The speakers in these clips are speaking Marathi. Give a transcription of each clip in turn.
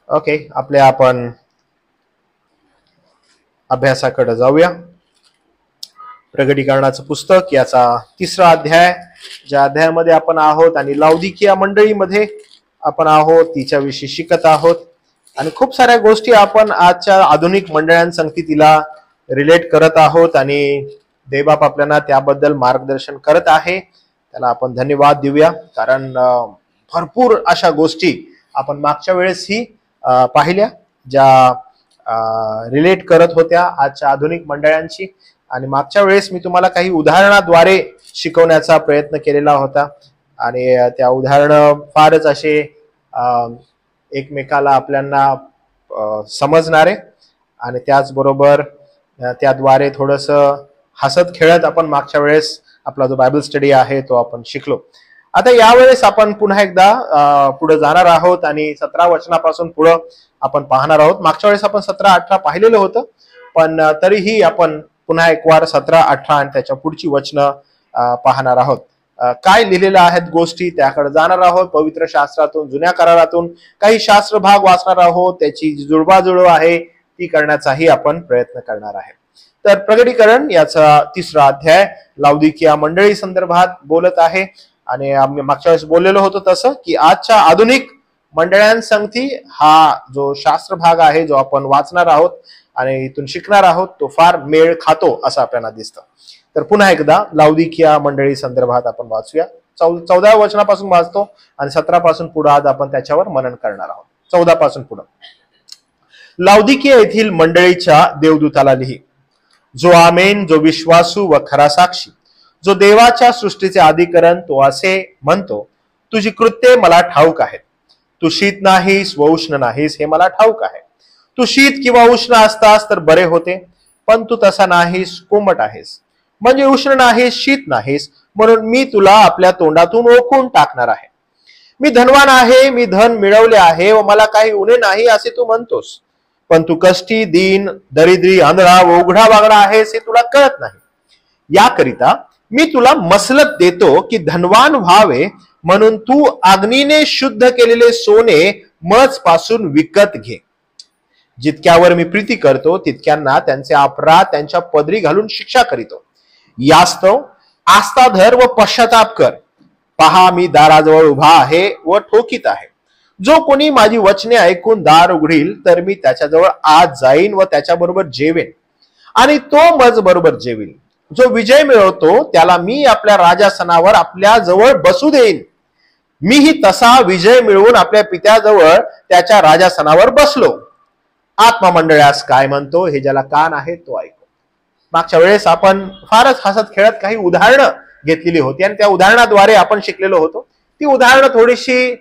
ओके, आपल्या आपण अभ्यासाकडे जाऊया. प्रगटीकरणाचं पुस्तक याचा 3रा अध्याय, ज्या अध्यायामध्ये आपण आहोत आणि लाउदिकिया मंडळीमध्ये आपण आहोत तिच्याविषयी शिकत आहोत. आणि खूप साऱ्या गोष्टी आपण आजच्या आधुनिक मंडळांसंगती तिला रिलेट करत आहोत आणि देवबाप आपल्याला त्याबद्दल मार्गदर्शन करत आहे. त्याला आपण धन्यवाद देऊया, कारण भरपूर अशा गोष्टी आपण मागच्या वेळेसही पाहिल्या ज्या रिलेट करत होत्या आजच्या आधुनिक मंडळांशी. आणि मागच्या वेळेस मी तुम्हाला काही उदाहरणाद्वारे शिकवण्याचा प्रयत्न केलेला होता आणि त्या उदाहरण फारच असे एकमेकाला आपल्याला समजणारे आणि त्याचबरोबर त्याद्वारे थोडस हसत खेळत आपण मागच्या वेळेस आपला जो बायबल स्टडी आहे तो आपण शिकलो. आता यावेळेस आपण पुन्हा एकदा पुढे जाणार आहोत आणि 17 वचनापासून पुढे आपण पाहणार आहोत. मागच्या वेळेस आपण 17-18 पाहिलेलं होतं, पण तरीही आपण पुन्हा एक वार 17-18 आणि त्याच्या पुढची वचनं पाहणार आहोत. काय लिहिलेलं आहेत गोष्टी त्याकडे जाणार आहोत. पवित्र शास्त्रातून, जुन्या करारातून काही शास्त्र भाग वाचणार आहोत. त्याची जुळवाजुळव आहे ती करण्याचाही आपण प्रयत्न करणार आहे. तर प्रगटीकरण याचा 3रा अध्याय लाउदिकिया मंडळी संदर्भात बोलत आहे. आणि आम्ही मागच्या वेळेस बोललेलो होतो तसं की आजच्या आधुनिक मंडळांसंगती हा जो शास्त्र भाग आहे जो आपण वाचणार आहोत आणि इथून शिकणार आहोत तो फार मेळ खातो असं आपल्याला दिसतं. तर पुन्हा एकदा लाउदिकिया मंडळी संदर्भात आपण वाचूया. 14व्या वचनापासून वाचतो आणि 17 पासून पुढे आज आपण त्याच्यावर मनन करणार आहोत. 14 पासून पुढे. लाउदिकिया येथील मंडळीच्या देवदूताला लिही, जो आमेन, जो विश्वासू व खरा साक्षी, जो देवाच्या सृष्टीचे आदिकरण, तो असे म्हणतो, तुझी कृत्ये मला ठाऊक आहेत. तू शीत नाहीस व उष्ण नाहीस हे मला ठाऊक आहे. तू शीत किंवा उष्ण असतास तर बरे होते, पण तू तसा नाहीस, कोमट आहेस. म्हणजे उष्ण नाहीस, शीत नाहीस, म्हणून मी तुला आपल्या तोंडातून ओकून टाकणार आहे. मी धनवान आहे, मी धन मिळवले आहे व मला काही उणे नाही असे तू म्हणतोस, पण तू कष्टी, दीन, दरिद्री, आंधळा व उघडा वागडा आहेस हे तुला कळत नाही. याकरिता मी तुला मसलत देतो की धनवान व्हावे, म्हणून तू अग्नीने शुद्ध केलेले सोने मज पासून विकत घे. जितक्यावर मी प्रीती करतो तितक्यांना त्यांचे अपराध त्यांच्या पदरी घालून शिक्षा करीतो. यास्तव आस्था धर व पश्चाताप कर. पहा, मी दाराजवळ उभा आहे व ठोकीत आहे. जो कोणी माझी वचने ऐकून दार उघडील तर मी त्याच्याजवळ आज जाईन व त्याच्याबरोबर जेवेन आणि तो मज बरोबर जेवील. जो विजय मिळवतो त्याला मी आपल्या राजासनावर आपल्या जवळ बसू देईन. मीही तसा विजय मिळवून आपल्या पित्याजवळ त्याच्या राजासनावर बसलो. आत्मा मंडळास काय म्हणतो हे ज्याला कान आहे तो ऐको. मागच्या वेळेस आपण फारच हसत खेळत काही उदाहरणं घेतलेली होती आणि त्या उदाहरणाद्वारे आपण शिकलेलो होतो. ती उदाहरणं थोडीशी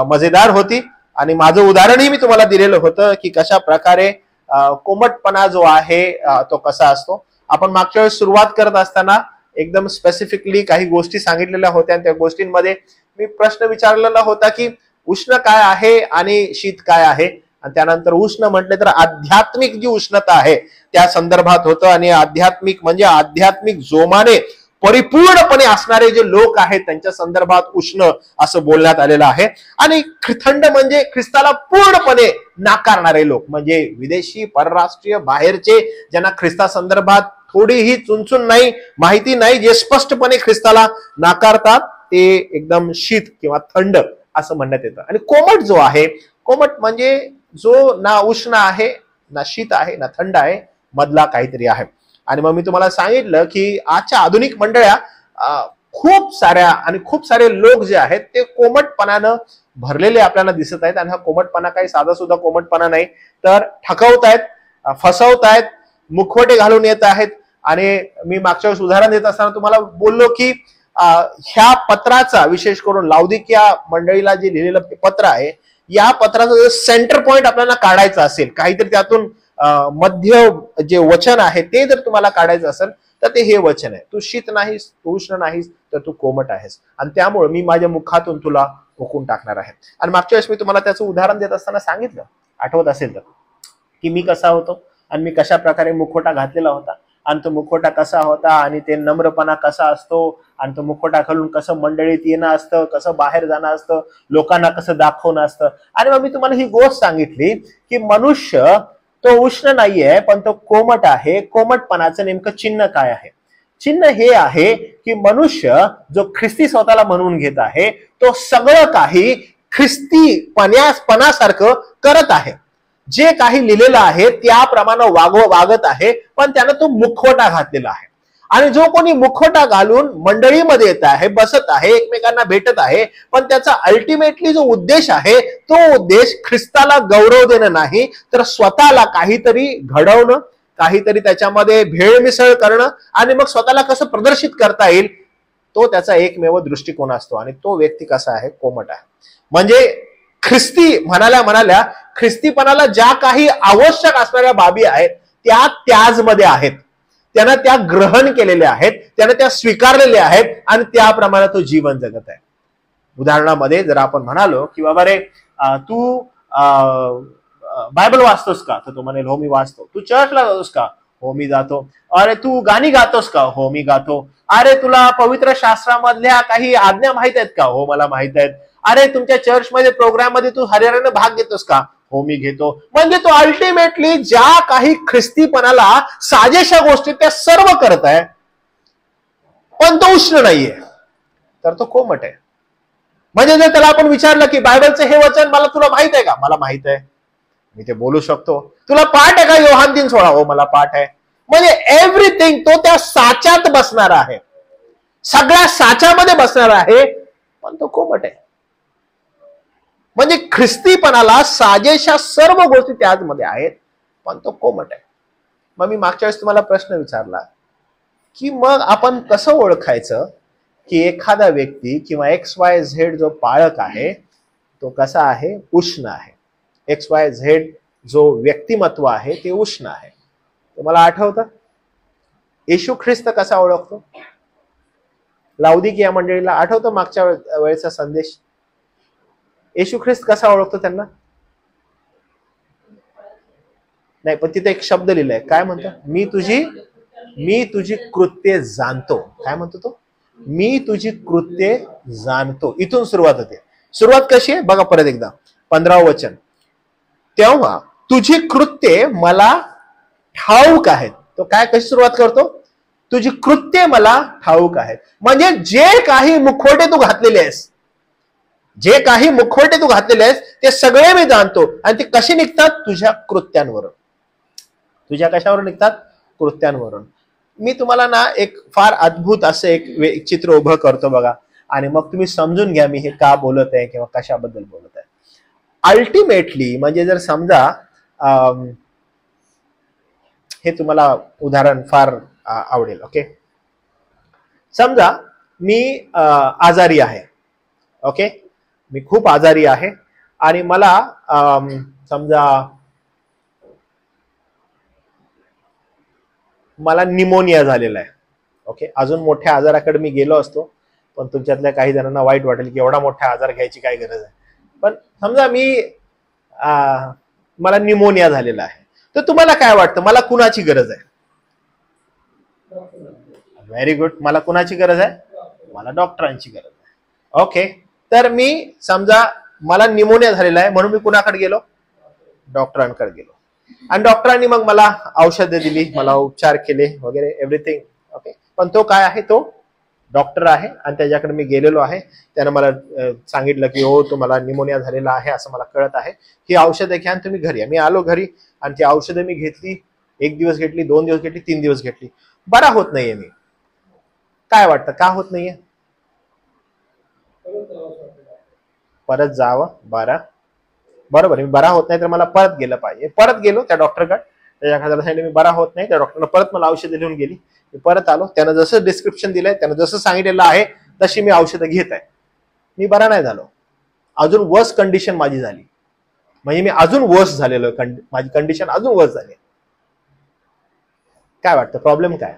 मजेदार होती आणि माझं उदाहरणही मी तुम्हाला दिलेलं होतं की कशा प्रकारे कोमटपणा जो आहे तो कसा असतो. आपण मागच्या वेळेस सुरुवात करत असताना एकदम स्पेसिफिकली काही गोष्टी सांगितलेल्या होत्या आणि त्या गोष्टींमध्ये मी प्रश्न विचारलेला होता की उष्ण काय आहे आणि शीत काय आहे. आणि त्यानंतर उष्ण म्हटले तर आध्यात्मिक जी उष्णता आहे त्या संदर्भात होतं. आणि आध्यात्मिक म्हणजे आध्यात्मिक जोमाने परिपूर्णपणे असणारे जे लोक आहेत त्यांच्या संदर्भात उष्ण असं बोलण्यात आलेलं आहे. आणि थंड म्हणजे ख्रिस्ताला पूर्णपणे नाकारणारे लोक, म्हणजे विदेशी, परराष्ट्रीय, बाहेरचे, ज्यांना ख्रिस्ता संदर्भात थोडीही चुनचुन नाही, माहिती नाही, जे स्पष्टपणे ख्रिस्ताला नाकारतात ते एकदम शीत किंवा थंड असं म्हणण्यात येतं. आणि कोमट जो आहे, कोमट म्हणजे जो ना उष्ण आहे, ना शीत आहे, ना थंड आहे, मधला काहीतरी आहे. आणि मग मी तुम्हाला सांगितलं की आजच्या आधुनिक मंडळ्या खूप साऱ्या आणि खूप सारे लोक जे आहेत ते कोमटपणानं भरलेले आपल्याला दिसत आहेत. आणि हा कोमटपणा काही साधा सुद्धा कोमटपणा नाही, तर ठकवतायत, फसवतायत, मुखवटे घालून येत आहेत. आणि मी मागच्या वेळेस उदाहरण देत असताना तुम्हाला बोललो की ह्या पत्राचा, विशेष करून लाउदिकिया मंडळीला जे लिहिलेलं पत्र आहे, या पत्राचं सेंटर पॉइंट आपल्याला काढायचं असेल, काहीतरी त्यातून मध्य जे वचन आहे ते जर तुम्हाला काढायचं असेल तर ते हे वचन आहे, तू शीत नाहीस, तू उष्ण नाहीस, तर तू कोमट आहेस, आणि त्यामुळे मी माझ्या मुखातून तुला ओकून टाकणार आहे. आणि मागच्या वेळेस मी तुम्हाला त्याचं उदाहरण देत असताना सांगितलं, आठवत असेल तर, की मी कसा होतो आणि मी कशा प्रकारे मुखवटा घातलेला होता आणि तो मुखवटा कसा होता आणि ते नम्रपणा कसा असतो आणि तो मुखवटा घालून कसं मंडळीत येणं असतं, कसं बाहेर जाणं असतं, लोकांना कसं दाखवणं असतं. आणि मग मी तुम्हाला ही गोष्ट सांगितली की मनुष्य तो उष्ण नाहीये पण तो कोमट आहे. कोमटपणाचं नेमकं चिन्ह काय आहे? चिन्ह हे आहे की मनुष्य जो ख्रिस्ती स्वतःला म्हणून घेत आहे तो सगळं काही ख्रिस्तीपणासारखं करत आहे. जे काही लिहिलेलं आहे त्याप्रमाणे वागत आहे, पण त्यानं तो मुखवटा घातलेला आहे. आणि जो कोणी मुखवटा घालून मंडळीमध्ये येत आहे, बसत आहे, एकमेकांना भेटत आहे, पण त्याचा अल्टिमेटली जो उद्देश आहे तो उद्देश ख्रिस्ताला गौरव देणं नाही, तर स्वतःला काहीतरी घडवणं, काहीतरी त्याच्यामध्ये भेळमिसळ करणं आणि मग स्वतःला कसं प्रदर्शित करता येईल, तो त्याचा एकमेव दृष्टिकोन असतो. आणि तो व्यक्ती कसा आहे? कोमट आहे. म्हणजे ख्रिस्ती म्हणाल्या ख्रिस्तीपणाला ज्या काही आवश्यक असणाऱ्या बाबी आहेत त्या त्याचमध्ये आहेत. त्यानं त्या ग्रहण केलेल्या आहेत, त्यानं त्या स्वीकारलेल्या आहेत आणि त्याप्रमाणे तो जीवन जगत आहे. उदाहरणामध्ये जर आपण म्हणालो की बाबा रे तू बायबल वाचतोस का? तर तो म्हणेल हो मी वाचतो. तू चर्चला जातोस का? हो मी जातो. अरे तू गाणी गातोस का? हो मी गातो. अरे तुला पवित्र शास्त्रामधल्या काही आज्ञा माहित आहेत का? हो मला माहित आहेत. अरे तुमच्या चर्चमध्ये प्रोग्राम मध्ये तू हरियाणाने भाग घेतोस का? हो मी घेतो. म्हणजे तो अल्टिमेटली ज्या काही ख्रिस्तीपणाला साजेशा गोष्टी त्या सर्व करत आहे, पण तो उष्ण नाहीये, तर तो कोमट आहे. म्हणजे जर त्याला आपण विचारलं की बायबलचं हे वचन मला तुला माहित आहे का? मला माहित आहे, मी ते बोलू शकतो. तुला पाठ आहे का योहान 3:16? हो मला पाठ आहे. म्हणजे एव्हरीथिंग तो त्या साच्यात बसणार आहे, सगळ्या साच्यामध्ये बसणार आहे, पण तो कोमट आहे. म्हणजे ख्रिस्तीपणाला साजेशा सर्व गोष्टी त्याचमध्ये आहेत, पण तो कोमट आहे. मग मी मागच्या वेळेस तुम्हाला प्रश्न विचारला की मग आपण कसं ओळखायचं की एखादा व्यक्ती किंवा XYZ जो पाळक आहे तो कसा आहे? उष्ण आहे. XYZ जो व्यक्तिमत्व आहे ते उष्ण आहे. तुम्हाला आठवतं येशू ख्रिस्त कसा ओळखतो? लाउदिकिया मंडळीला आठवतं मागच्या वेळेचा संदेश? येशू ख्रिस्त कसा ओळखतो त्यांना? नाही, पण तिथे एक शब्द लिहिलाय. काय म्हणतो? मी तुझी कृत्ये जाणतो. काय म्हणतो तो? मी तुझी कृत्ये जाणतो. इथून सुरुवात होते. सुरुवात कशी आहे बघा परत एकदा. 15व वचन. तेव्हा तुझी कृत्ये मला ठाऊक आहेत. तो काय कशी सुरुवात करतो? तुझी कृत्ये मला ठाऊक आहेत. म्हणजे जे काही मुखवटे तू घातलेले आहेस, ते सगळे मी जाणतो. आणि ते कसे निघतात? तुझ्या कृत्यांवरून. तुझ्या कशावरून निघतात? कृत्यांवरून. मी तुम्हाला ना एक फार अद्भुत असं एक चित्र उभं करतो बघा, आणि मग तुम्ही समजून घ्या मी हे का बोलत आहे किंवा कशाबद्दल बोलत आहे. अल्टिमेटली म्हणजे जर समजा हे तुम्हाला उदाहरण फार आवडेल. ओके, समजा मी आजारी आहे. ओके, मी खूप आजारी आहे आणि मला समजा मला निमोनिया झालेला आहे. ओके, अजून मोठ्या आजाराकडे मी गेलो असतो, पण तुमच्यातल्या काही जणांना वाईट वाटेल की एवढा मोठा आजार घ्यायची काय गरज आहे. पण समजा मला निमोनिया झालेला आहे, तर तुम्हाला काय वाटतं मला कुणाची गरज आहे? Very good. मला कुणाची गरज आहे? मला डॉक्टरांची गरज आहे. ओके, तर मी समजा मला निमोनिया झालेला आहे म्हणून मी कुणाकडे गेलो? डॉक्टरांकडे गेलो. आणि डॉक्टरांनी मग मला औषधं दिली, मला उपचार केले वगैरे एव्हरीथिंग. ओके, पण तो काय आहे? तो डॉक्टर आहे आणि त्याच्याकडे मी गेलेलो आहे. त्यानं मला सांगितलं की हो तुम्हाला निमोनिया झालेला आहे असं मला कळत आहे, ही औषधं घ्या आणि तुम्ही घरी या. मी आलो घरी आणि ती औषधं मी घेतली. 1 दिवस घेतली, 2 दिवस घेतली, 3 दिवस घेतली, बरा होत नाहीये. मी काय वाटतं का होत नाहीये? परत जावं. बरोबर, मी बरा होत नाही तर मला परत गेलं पाहिजे. परत गेलो त्या डॉक्टरकडे, त्याच्या खात्याला सांगितलं मी बरा होत नाही. त्या डॉक्टरनं परत मला औषधं लिहून गेली. मी परत आलो, त्यानं जसं डिस्क्रिप्शन दिलंय, त्यानं जसं सांगितलेलं आहे तशी मी औषधं घेत आहे. मी बरा नाही झालो, अजून वर्स कंडिशन माझी झाली. म्हणजे मी अजून वर्स झालेलो, माझी कंडिशन अजून वर्स झाली. काय वाटतं प्रॉब्लेम काय?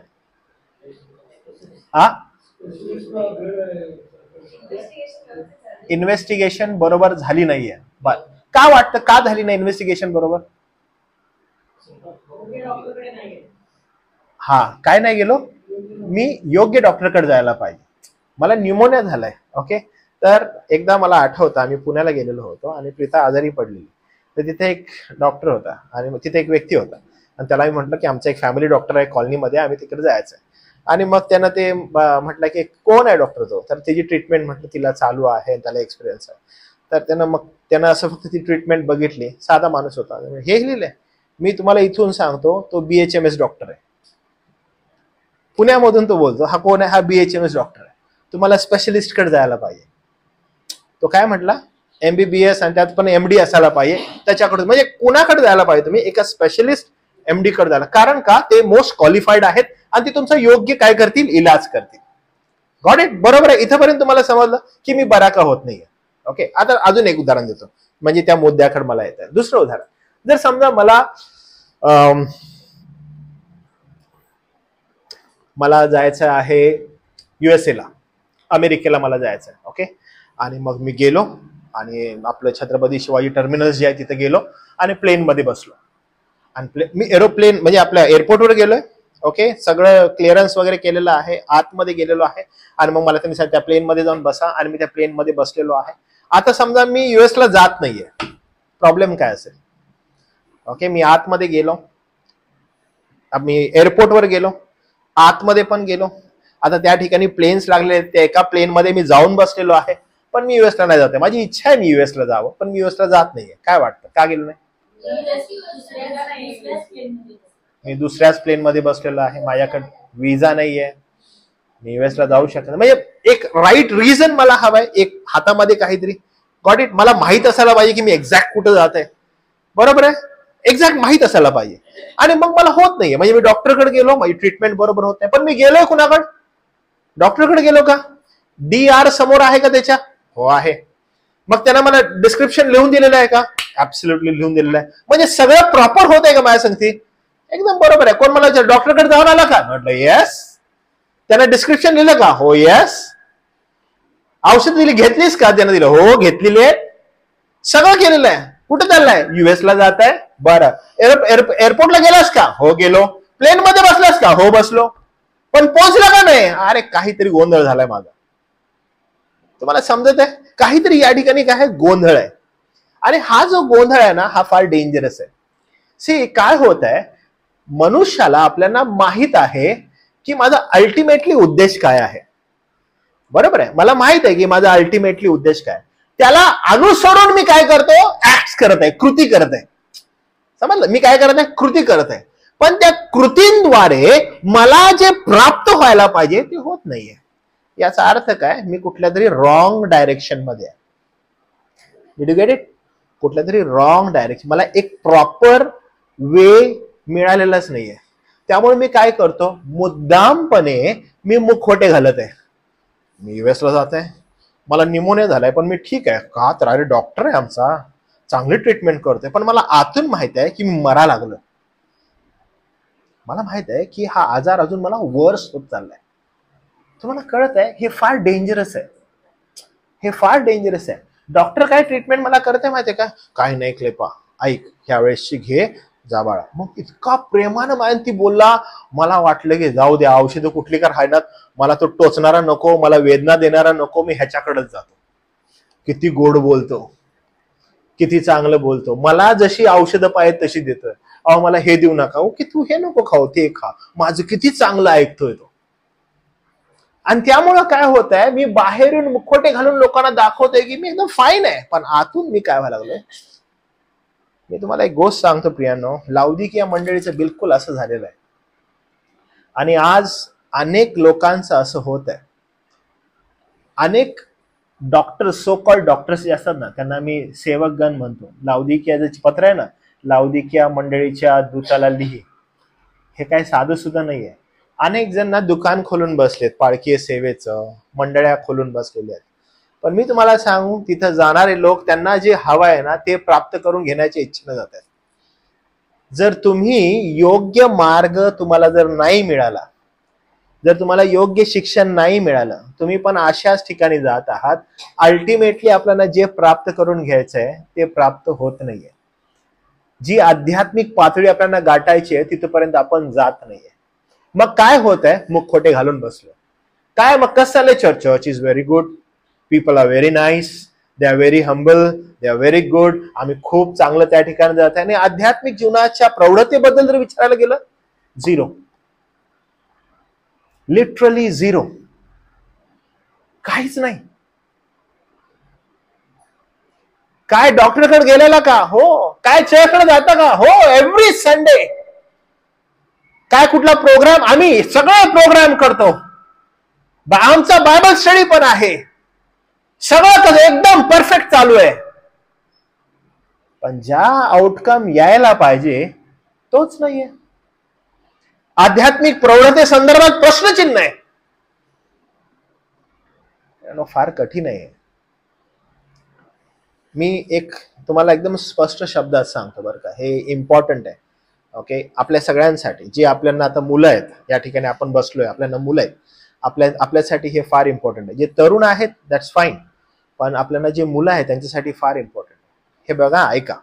इन्व्हेस्टिगेशन बरोबर झाली नाहीये. का वाटतं का झाली नाही इन्व्हेस्टिगेशन बरोबर? हा, काय नाही गेलो, मी योग्य डॉक्टरकडे जायला पाहिजे. मला न्यूमोनिया झालाय. ओके, तर एकदा मला आठवतं आम्ही पुण्याला गेलेलो होतो आणि प्रीता आजारी पडलेली. तर तिथे एक डॉक्टर होता आणि तिथे एक व्यक्ती होता आणि त्याला मी म्हटलं की आमचा एक फॅमिली डॉक्टर आहे कॉलनीमध्ये, आम्ही तिकडे जायचं. आणि मग त्यानं ते म्हटलं की कोण आहे डॉक्टर तो, तर त्याची ट्रीटमेंट म्हटलं तिला चालू आहे, त्याला एक्सपिरियन्स आहे. तर त्यानं असं फक्त ती ट्रीटमेंट बघितली. साधा माणूस होता. हे लिहिलंय, मी तुम्हाला इथून सांगतो, तो BHMS डॉक्टर आहे. पुण्यामधून तो बोलतो. हा कोण आहे? हा BHMS डॉक्टर आहे. तुम्हाला स्पेशलिस्ट कडे जायला पाहिजे. तो काय म्हटला, MBBS आणि त्यात पण MD असायला पाहिजे त्याच्याकडे. म्हणजे कुणाकडे जायला पाहिजे तुम्ही? एका स्पेशलिस्ट MD कडे जायला. कारण का? ते मोस्ट क्वालिफाईड आहेत आणि ते तुमचं योग्य काय करतील, इलाज करतील. Got it? बरोबर आहे. इथपर्यंत तुम्हाला समजलं की मी बरा का होत नाहीये. ओके, आता अजून एक उदाहरण देतो, म्हणजे त्या मुद्द्याकडे मला येतं. दुसरं उदाहरण, जर समजा मला जायचं आहे USA ला, अमेरिकेला मला जायचं आहे. ओके, आणि मग मी गेलो आणि आपलं छत्रपती शिवाजी टर्मिनस जे आहे तिथे गेलो आणि प्लेनमध्ये बसलो. आणि मी एरोप्लेन म्हणजे आपल्या एअरपोर्टवर गेलोय. ओके, सगळं क्लिअरन्स वगैरे केलेलं आहे, आतमध्ये गेलेलो आहे. आणि मग मला त्यांनी त्या प्लेनमध्ये जाऊन बसा, आणि मी त्या प्लेनमध्ये बसलेलो आहे. आता समजा मी US ला जात नाहीये, प्रॉब्लेम काय असेल? ओके, मी आतमध्ये गेलो, मी एअरपोर्टवर गेलो, आतमध्ये पण गेलो. आता त्या ठिकाणी प्लेन्स लागले, त्या एका प्लेनमध्ये मी जाऊन बसलेलो आहे, पण मी US ला नाही जाते. माझी इच्छा आहे मी US ला जावं, पण मी US ला जात नाहीये. काय वाटतं, का गेलो नाही? मी दुसऱ्याच प्लेनमध्ये बसलेलो आहे, माझ्याकडे विजा नाहीये, मी US ला जाऊ शकत नाही. म्हणजे एक राईट रिझन मला हवाय, एक हातामध्ये काहीतरी. Got it? मला माहित असायला पाहिजे की मी एक्झॅक्ट कुठं जात आहे. बरोबर आहे, एक्झॅक्ट माहित असायला पाहिजे. आणि मग मला होत नाहीये, म्हणजे मी डॉक्टरकडे गेलो, माझी ट्रीटमेंट बरोबर होत नाही, पण मी गेलोय कुणाकडे? डॉक्टरकडे गेलो का? DR समोर आहे का त्याच्या? हो आहे. मग त्यांना मला डिस्क्रिप्शन लिहून दिलेलं आहे का? ऍब्सोल्युटली लिहून दिलेलं आहे. म्हणजे सगळं प्रॉपर होत आहे का माझ्या संगती? एकदम बरोबर आहे. कोण मला डॉक्टरकडे जाऊन आला का? म्हटलं येस. त्यानं डिस्क्रिप्शन लिहिलं का? हो येस. औषध दिली, घेतलीस का? त्यानं दिलं, हो घेतलेली आहे. सगळं केलेलं आहे. कुठे चाललाय? US ला जात आहे. बरं, एअरपोर्टला गेलास का? हो गेलो. प्लेन मध्ये बसलास का? हो बसलो. पण पोहोचला का नाही? अरे काहीतरी गोंधळ झालाय माझा. तुम्हाला समजत आहे? काहीतरी या ठिकाणी काय गोंधळ आहे. आणि हा जो गोंधळ आहे ना, हा फार डेंजरस आहे. सी, काय होत आहे, मनुष्याला आपल्याला माहित आहे की माझा अल्टिमेटली उद्देश काय आहे. बरोबर आहे, मला माहित आहे की माझा अल्टिमेटली उद्देश काय. त्याला अनुसरून मी काय करतो? ऍक्ट करत आहे, कृती करत आहे. समजलं? मी काय करत आहे? कृती करत आहे. पण त्या कृतींद्वारे मला जे प्राप्त व्हायला पाहिजे ते होत नाहीये. याचा अर्थ काय? मी कुठल्या तरी रॉंग डायरेक्शन मध्ये आहे. Did you get it? कुठल्या तरी रॉंग डायरेक्शन, मला एक प्रॉपर वे मिळालेलाच नाहीये. त्यामुळे मी काय करतो? मुद्दामपणे मी मुखवटे घालत आहे. मी US ला जात आहे, मला न्यूमोनिया झालाय, पण मी ठीक आहे का? तर अरे डॉक्टर आहे आमचा, चांगली ट्रीटमेंट करतोय, पण मला आतून माहित आहे की मी मरा लागलो. मला माहित आहे की हा आजार अजून मला वर्स होत चाललाय. तुम्हाला कळत आहे? हे फार डेंजरस आहे. हे फार डेंजरस आहे. डॉक्टर काय ट्रीटमेंट मला करते माहितीये का? काय नाही क्लेपा, ऐक, ह्या वेळेसची घे, जा बाळा. मग इतका प्रेमानं मायन ती बोलला, मला वाटलं की जाऊ द्या, औषधं कुठली का राहणार, मला तो टोचणारा नको, मला वेदना देणारा नको, मी ह्याच्याकडेच जातो. किती गोड बोलतो, किती चांगलं बोलतो. मला जशी औषधं पाहिजे तशी देतोय. अहो मला हे देऊ नका, की तू हे नको खाऊ, ते खा. माझं किती चांगलं ऐकतोय तो. आणि त्यामुळं काय होत आहे, मी बाहेरून मुखवटे घालून लोकांना दाखवतोय की मी एकदम फाईन आहे, पण आतून मी काय व्हायला लागलोय. मी तुम्हाला एक गोष्ट सांगतो प्रियांनो, लाउदिकिया मंडळीचं बिलकुल असं झालेलं आहे. आणि आज अनेक लांचं असं होत आहे. अनेक डॉक्टर्स, सो कॉल्ड डॉक्टर्स जे असतात ना, त्यांना मी सेवकगण म्हणतो. लाउदिकियाचं पत्र आहे ना, लाउदिकिया मंडळीच्या दूताला लिही, हे काय साधं सुद्धा नाहीये. अनेक जण ना दुकान खोलून बसलेत, पाळकीय सेवेचं मंडळ्या खोलून बसलेले आहेत. पण मी तुम्हाला सांगू, तिथं जाणारे लोक त्यांना जे हवं आहे ना ते प्राप्त करून घेण्याच्या इच्छेने जातात. जर तुम्ही योग्य मार्ग तुम्हाला जर नाही मिळाला, जर तुम्हाला योग्य शिक्षण नाही मिळालं, तुम्ही पण अशाच ठिकाणी जात आहात. अल्टिमेटली आपल्याला जे प्राप्त करून घ्यायचंय ते प्राप्त होत नाहीये. जी आध्यात्मिक पातळी आपल्याला गाठायची आहे तिथपर्यंत आपण जात नाहीये. मग काय होत आहे, मुख खोटे घालून बसलो. काय मग कसं चाललंय? Church is very good, people are very nice, they are very humble, they are very good. आम्ही खूप चांगलं त्या ठिकाणी जात आहे. आणि आध्यात्मिक जीवनाच्या प्रौढतेबद्दल जर विचारायला गेलं, झिरो, लिटरली झिरो, काहीच नाही. काय डॉक्टरकडे गेलेला का? हो. काय चर्चकडे जाता का? हो. Every Sunday. काय कुठला प्रोग्राम? आम्ही सगळे प्रोग्राम करतो. आमचा बायबल स्टडी पण आहे. सगळं एकदम परफेक्ट चालू आहे. पण ज्या आउटकम यायला पाहिजे तोच नाहीये. आध्यात्मिक प्रौढते संदर्भात प्रश्नचिन्ह आहे. फार कठीण आहे. मी एक तुम्हाला एकदम स्पष्ट शब्दात सांगतो बरं का, हे इम्पॉर्टंट आहे. ओके, आपल्या सगळ्यांसाठी, जे आपल्याला आता मुलं आहेत, या ठिकाणी आपण बसलोय, आपल्याला मुलं आहेत, आपल्यासाठी हे फार इम्पॉर्टंट आहे. जे तरुण आहेत दॅट्स फाईन, पण आपल्याला जे मुलं आहेत त्यांच्यासाठी फार इम्पॉर्टंट आहे. हे बघा, ऐका.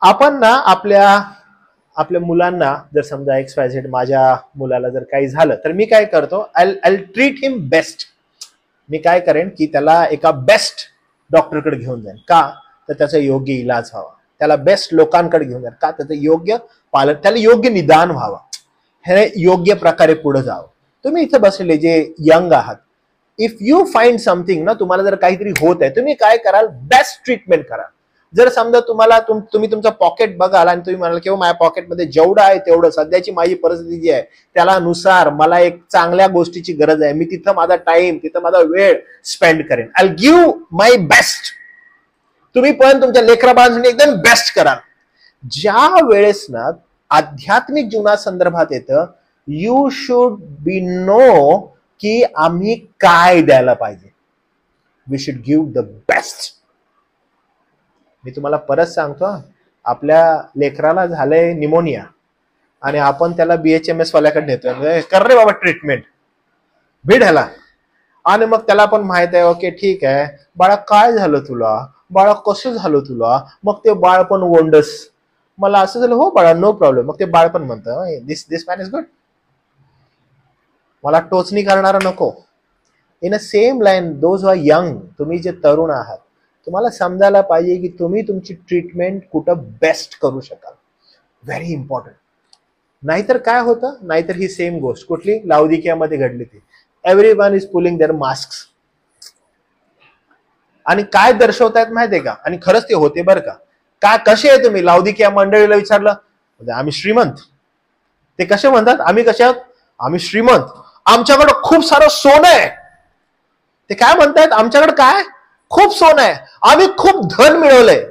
आपण ना आपल्या मुलांना जर समजा XYZ, माझ्या मुलाला जर काही झालं तर मी काय करतो, आय ट्रीट हिम बेस्ट. मी काय करेन की त्याला एका बेस्ट डॉक्टरकडे घेऊन जाईन. का? तर त्याचा योग्य इलाज व्हावा. त्याला बेस्ट लोकांकडे घेऊन जाईन. का? त्याचं योग्य पालन, त्याला योग्य निदान व्हावा, हे योग्य प्रकारे पुढे जावं. तुम्ही इथे बसलेले जे यंग आहात, इफ यू फाइंड समथिंग ना, तुम्हाला जर काहीतरी होत आहे, तुम्ही काय कराल? बेस्ट ट्रीटमेंट कराल. जर समजा तुम्ही तुमचं पॉकेट बघाल आणि तुम्ही म्हणाल की माझ्या पॉकेटमध्ये जेवढं आहे तेवढं, सध्याची माझी परिस्थिती जी आहे त्याला नुसार मला एक चांगल्या गोष्टीची गरज आहे, मी तिथं माझा टाइम, तिथं माझा वेळ स्पेंड करेन, I will give my best. तुम्ही पण तुमच्या लेकराबाळांसाठी एकदम बेस्ट कराल. ज्या वेळेस ना आध्यात्मिक जीवनासंदर्भात येतं, यू शुड बी नो की आम्ही काय द्यायला पाहिजे. We should give the best. मी तुम्हाला परत सांगतो, आपल्या लेकराला झालंय निमोनिया आणि आपण त्याला BHMS वाल्याकडे नेतोय, कर रे बाबा ट्रीटमेंट, भेट ह्याला. आणि मग त्याला पण माहित आहे, ओके ठीक आहे बाळा, काय झालं तुला बाळा, कसं झालं तुला? मग ते बाळ पण वंडस, मला असं झालं, हो बाळा, नो प्रॉब्लेम. मग ते बाळ पण म्हणतं, दिस मॅन इज गुड, मला टोचणी करणारा नको. In a same line, those are young, तुम्ही जे तरुण आहात, तुम्हाला समजायला पाहिजे की तुम्ही तुमची ट्रीटमेंट कुठं बेस्ट करू शकाल. Very important. नाहीतर काय होतं, नाहीतर ही सेम गोष्ट कुठली लाउदिकियामध्ये घडली ती, everyone is pulling their mask. आणि काय दर्शवतायत माहितीये का? आणि खरंच ते होते बरं का. काय कसे आहे तुम्ही? लाउदिकिया मंडळीला विचारलं, आम्ही श्रीमंत. ते कसे म्हणतात, आम्ही कसे आहोत? आम्ही श्रीमंत, आमच्याकडे खूप सारं सोनं आहे. ते काय म्हणतात, आमच्याकडे काय खूप सोनं आहे, आम्ही खूप धन मिळवलंय,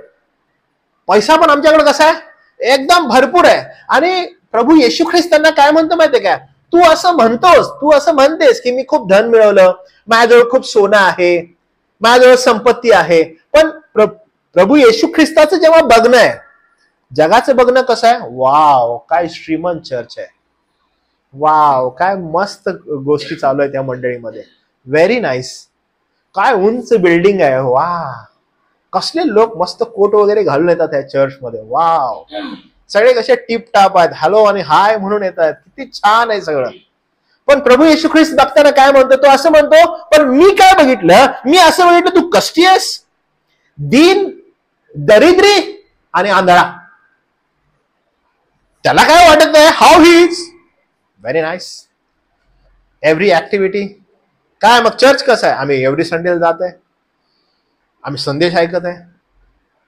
पैसा पण आमच्याकडे कसा आहे, एकदम भरपूर आहे. आणि प्रभू येशू ख्रिस्त त्यांना काय म्हणतो माहितीये का? तू असं म्हणतोस, तू असं म्हणतेस की मी खूप धन मिळवलं, माझ्याजवळ खूप सोनं आहे, माझ्याजवळ संपत्ती आहे, पण प्रभू येशू ख्रिस्ताचं जेव्हा बघणं आहे, जगाचं बघणं कसं आहे, वाव काय श्रीमंत चर्च आहे, वाव काय मस्त गोष्टी चालू आहे त्या मंडळीमध्ये, व्हेरी नाईस, काय उंच बिल्डिंग आहे, वा कसले लोक मस्त कोट वगैरे घालून येतात त्या चर्चमध्ये, वाव सगळे कसे टिपटाप आहेत, हॅलो आणि हाय म्हणून येतात, किती छान आहे सगळं. पण प्रभू येशू ख्रिस्त बघताना काय म्हणतो, तो असं म्हणतो, पण मी काय बघितलं, मी असं बघितलं, तू कष्टी आहेस, दीन, दरिद्री आणि आंधळा. त्याला काय वाटत नाही, how he is very nice, every activity. काय मग चर्च कसं आहे, आम्ही एव्हरी संडेला जात आहे, आम्ही संदेश ऐकत आहे,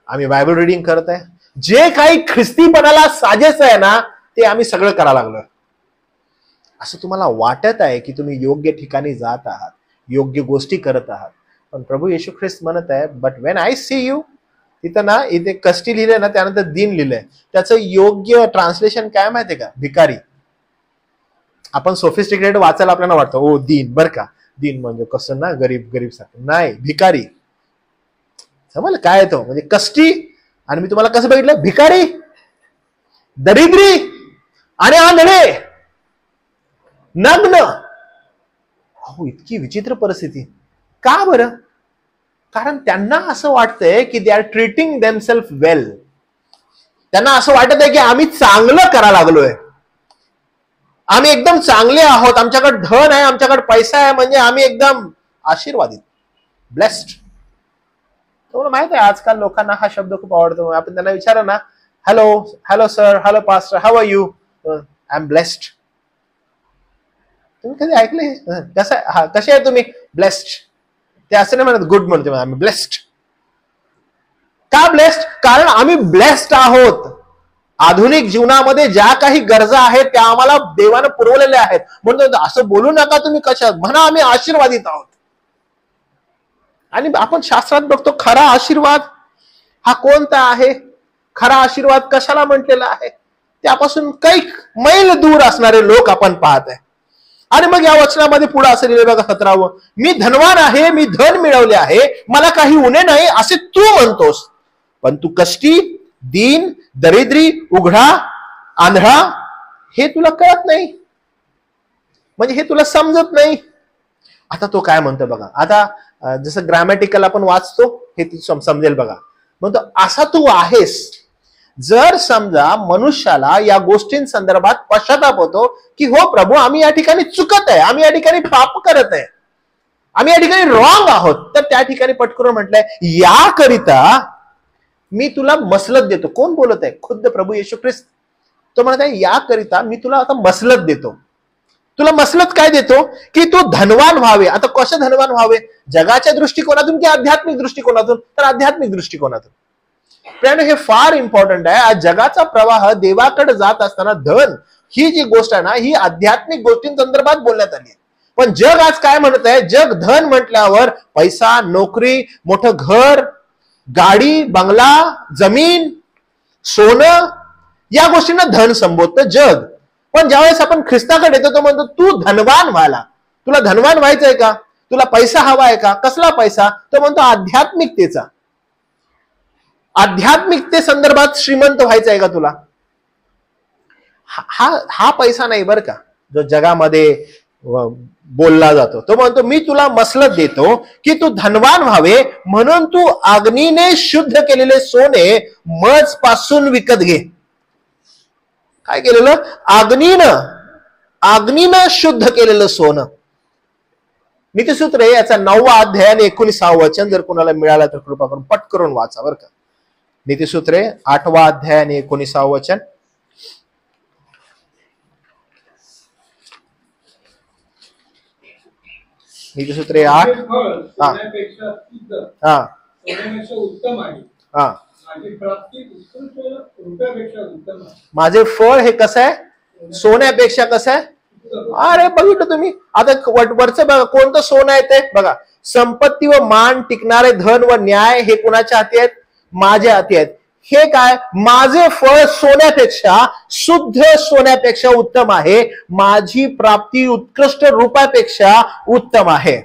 आम्ही बायबल रिडिंग करत आहे, जे काही ख्रिस्तीपणाला साजेचं आहे ना ते आम्ही सगळं करायला लागलो. असं तुम्हाला वाटत आहे की तुम्ही योग्य ठिकाणी जात आहात, योग्य गोष्टी करत आहात, पण प्रभू येशू ख्रिस्त म्हणत आहे, but when I see you, तिथं ना इथे कष्टी लिहिलंय ना, त्यानंतर दीन लिहिलंय, त्याचं योग्य ट्रान्सलेशन काय माहितीये का, भिकारी. आपण सोफिस्टिकेटेड वाचायला आपल्याला वाटतं, ओ दीन, बर का, दीन म्हणजे कसं ना, गरीब सारखं नाही, भिकारी. समजलं काय येतो, म्हणजे कष्टी, आणि मी तुम्हाला कसं बघितलं, भिकारी, दरिद्री आणि आंधळे, नग्न. अहो इतकी विचित्र परिस्थिती. का बरं? कारण त्यांना असं वाटतंय की दे आर ट्रीटिंग देमसेल्फ वेल. त्यांना असं वाटत आहे की आम्ही चांगलं करायला लागलोय, आम्ही एकदम चांगले आहोत, आमच्याकडे धन आहे, आमच्याकडे पैसा आहे, म्हणजे आम्ही एकदम आशीर्वादित, ब्लेस्ड. तुम्हाला माहित आहे आजकाल लोकांना हा शब्द खूप आवडतो. आपण त्यांना विचारा ना, hello hello sir, hello pastor, how are you? I am blessed. तुम्ही कधी ऐकले कसं, कसे आहे तुम्ही? ब्लेस्ड. ते असं नाही म्हणत गुड म्हणतो, आम्ही ब्लेस्ड. का ब्लेस्ड? कारण आम्ही ब्लेस्ड आहोत. आधुनिक जीवनामध्ये ज्या काही गरजा आहेत त्या आम्हाला देवानं पुरवलेल्या आहेत. म्हणून असं बोलू नका तुम्ही कशा, म्हणा आम्ही आशीर्वादित आहोत. आणि आपण शास्त्रात बघतो खरा आशीर्वाद हा कोणता आहे, खरा आशीर्वाद कशाला म्हटलेला आहे, त्यापासून काही मैल दूर असणारे लोक आपण पाहत आहे. आणि मग या वचनामध्ये पुढे असं लिहिलं बघा 17, मी धनवान आहे, मी धन मिळवले आहे, मला काही उणे नाही असे तू म्हणतोस, पण तू कष्टी, दीन, दरिद्री, उघडा, आंधळा, हे तुला कळत नाही, म्हणजे हे तुला समजत नाही. आता तो काय म्हणतो बघा, आता जसं ग्रॅमॅटिकल आपण वाचतो हे समजेल बघा. म्हणतो असा तू आहेस. जर समजा मनुष्याला या गोष्टींसंदर्भात पश्चाताप होतो की हो प्रभू, आम्ही या ठिकाणी चुकत आहे, आम्ही या ठिकाणी पाप करत आहे, आम्ही या ठिकाणी रॉंग आहोत, तर त्या ठिकाणी पटकरून म्हटलंय, याकरिता मी तुला मसलत देतो. कोण बोलत आहे? खुद्द प्रभू येशू ख्रिस्त. तो म्हणत आहे याकरिता मी तुला आता मसलत देतो. तुला मसलत काय देतो? की तू धनवान व्हावे. आता कसं धनवान व्हावे? जगाच्या दृष्टिकोनातून की आध्यात्मिक दृष्टिकोनातून? तर आध्यात्मिक दृष्टिकोनातून. हे फार इम्पॉर्टंट आहे. आज जगाचा प्रवाह देवाकडे जात असताना धन ही जी गोष्ट आहे ना, ही आध्यात्मिक गोष्टींसंदर्भात बोलण्यात आली आहे. पण जग आज काय म्हणत आहे? जग धन म्हटल्यावर पैसा, नोकरी, मोठं घर, गाडी, बंगला, जमीन, सोनं, या गोष्टींना धन संबोधतं जग. पण ज्यावेळेस आपण ख्रिस्ताकडे येतो तो म्हणतो तू धनवान व्हायला. तुला धनवान व्हायचंय का? तुला पैसा हवा आहे का? कसला पैसा? तो म्हणतो आध्यात्मिकतेचा. आध्यात्मिकते संदर्भात श्रीमंत व्हायचं आहे का तुला? हा पैसा नाही बरं का जो जगामध्ये बोलला जातो. तो म्हणतो मी तुला मसलत देतो की तू धनवान व्हावे, म्हणून तू अग्नीने शुद्ध केलेले सोने मज पासून विकत घे. काय केलेलं? अग्नीनं शुद्ध केलेलं सोनं. नीतिसूत्रे याचा 9वा अध्याय आणि 19वा वचन जर कोणाला मिळाला तर कृपा करून पट करून वाचा बरं का. नीतिसूत्रे 8वा अध्याय आणि 19वा वचन. नीतिसूत्रे 8. माझे फळ हे कसं आहे? सोन्यापेक्षा कसं आहे? अरे बघितलं तुम्ही. आता वरचं बघा कोणतं सोनं आहे ते बघा. संपत्ती व मान, टिकणारे धन व न्याय हे कुणाच्या हाती आहेत? माझ्या हाती आहेत. हे काय? माझे फळ सोन्यापेक्षा, शुद्ध सोन्यापेक्षा उत्तम आहे. माझी प्राप्ती उत्कृष्ट रूपापेक्षा उत्तम आहे.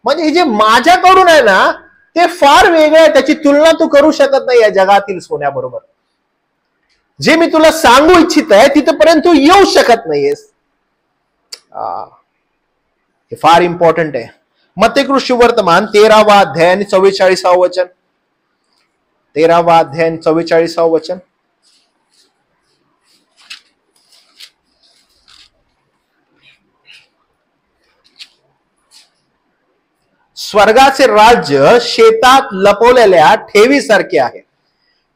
म्हणजे हे जे माझ्याकडून आहे ना ते फार वेगळं आहे. त्याची तुलना तू करू शकत नाही या जगातील सोन्याबरोबर. जे मी तुला सांगू इच्छित आहे तिथपर्यंत तू येऊ शकत नाहीयेस. हे फार इम्पॉर्टंट आहे. मत्तेकृष्ण वर्तमान 13वा अध्याय आणि 44वा वचन. 13वा अध्याय आणि 44वा वचन. स्वर्गाचे राज्य शेतात लपवलेल्या ठेवीसारखे आहे.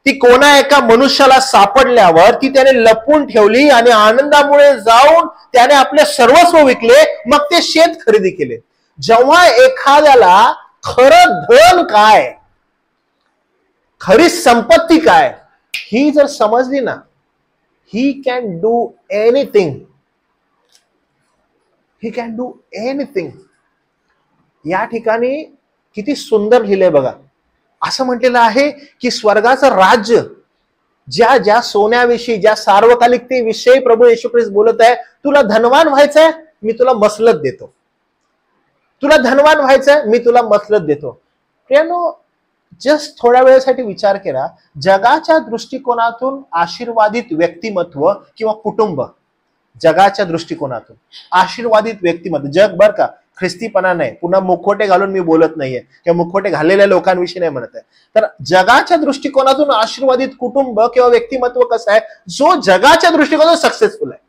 ती कोणा एका मनुष्याला सापडल्यावर ती त्याने लपवून ठेवली आणि आनंदामुळे जाऊन त्याने आपले सर्वस्व विकले, मग ते शेत खरेदी केले. जेव्हा एखाद्याला खरं धन काय, खरी संपत्ती काय ही जर समजली ना, he can do anything. He can do anything. या ठिकाणी किती सुंदर लिहिलंय बघा. असं म्हटलेलं आहे की स्वर्गाचं राज्य, ज्या ज्या सोन्याविषयी, ज्या सार्वकालिकतेविषयी प्रभू येशू ख्रिस्त बोलत आहे, तुला धनवान व्हायचंय मी तुला मसलत देतो. तुला धनवान व्हायचंय मी तुला मसलत देतो. प्रियानो, जस्ट थोड्या वेळेसाठी विचार केला, जगाच्या दृष्टिकोनातून आशीर्वादित व्यक्तिमत्व किंवा कुटुंब, जगाच्या दृष्टिकोनातून आशीर्वादित व्यक्तिमत्व, जग बर का, ख्रिस्तीपणा नाही. पुन्हा मुखवटे घालून मी बोलत नाहीये किंवा मुखवटे घाललेल्या लोकांविषयी नाही म्हणत आहे. तर जगाच्या दृष्टिकोनातून आशीर्वादित कुटुंब किंवा व्यक्तिमत्व कसं आहे? जो जगाच्या दृष्टिकोनातून सक्सेसफुल आहे.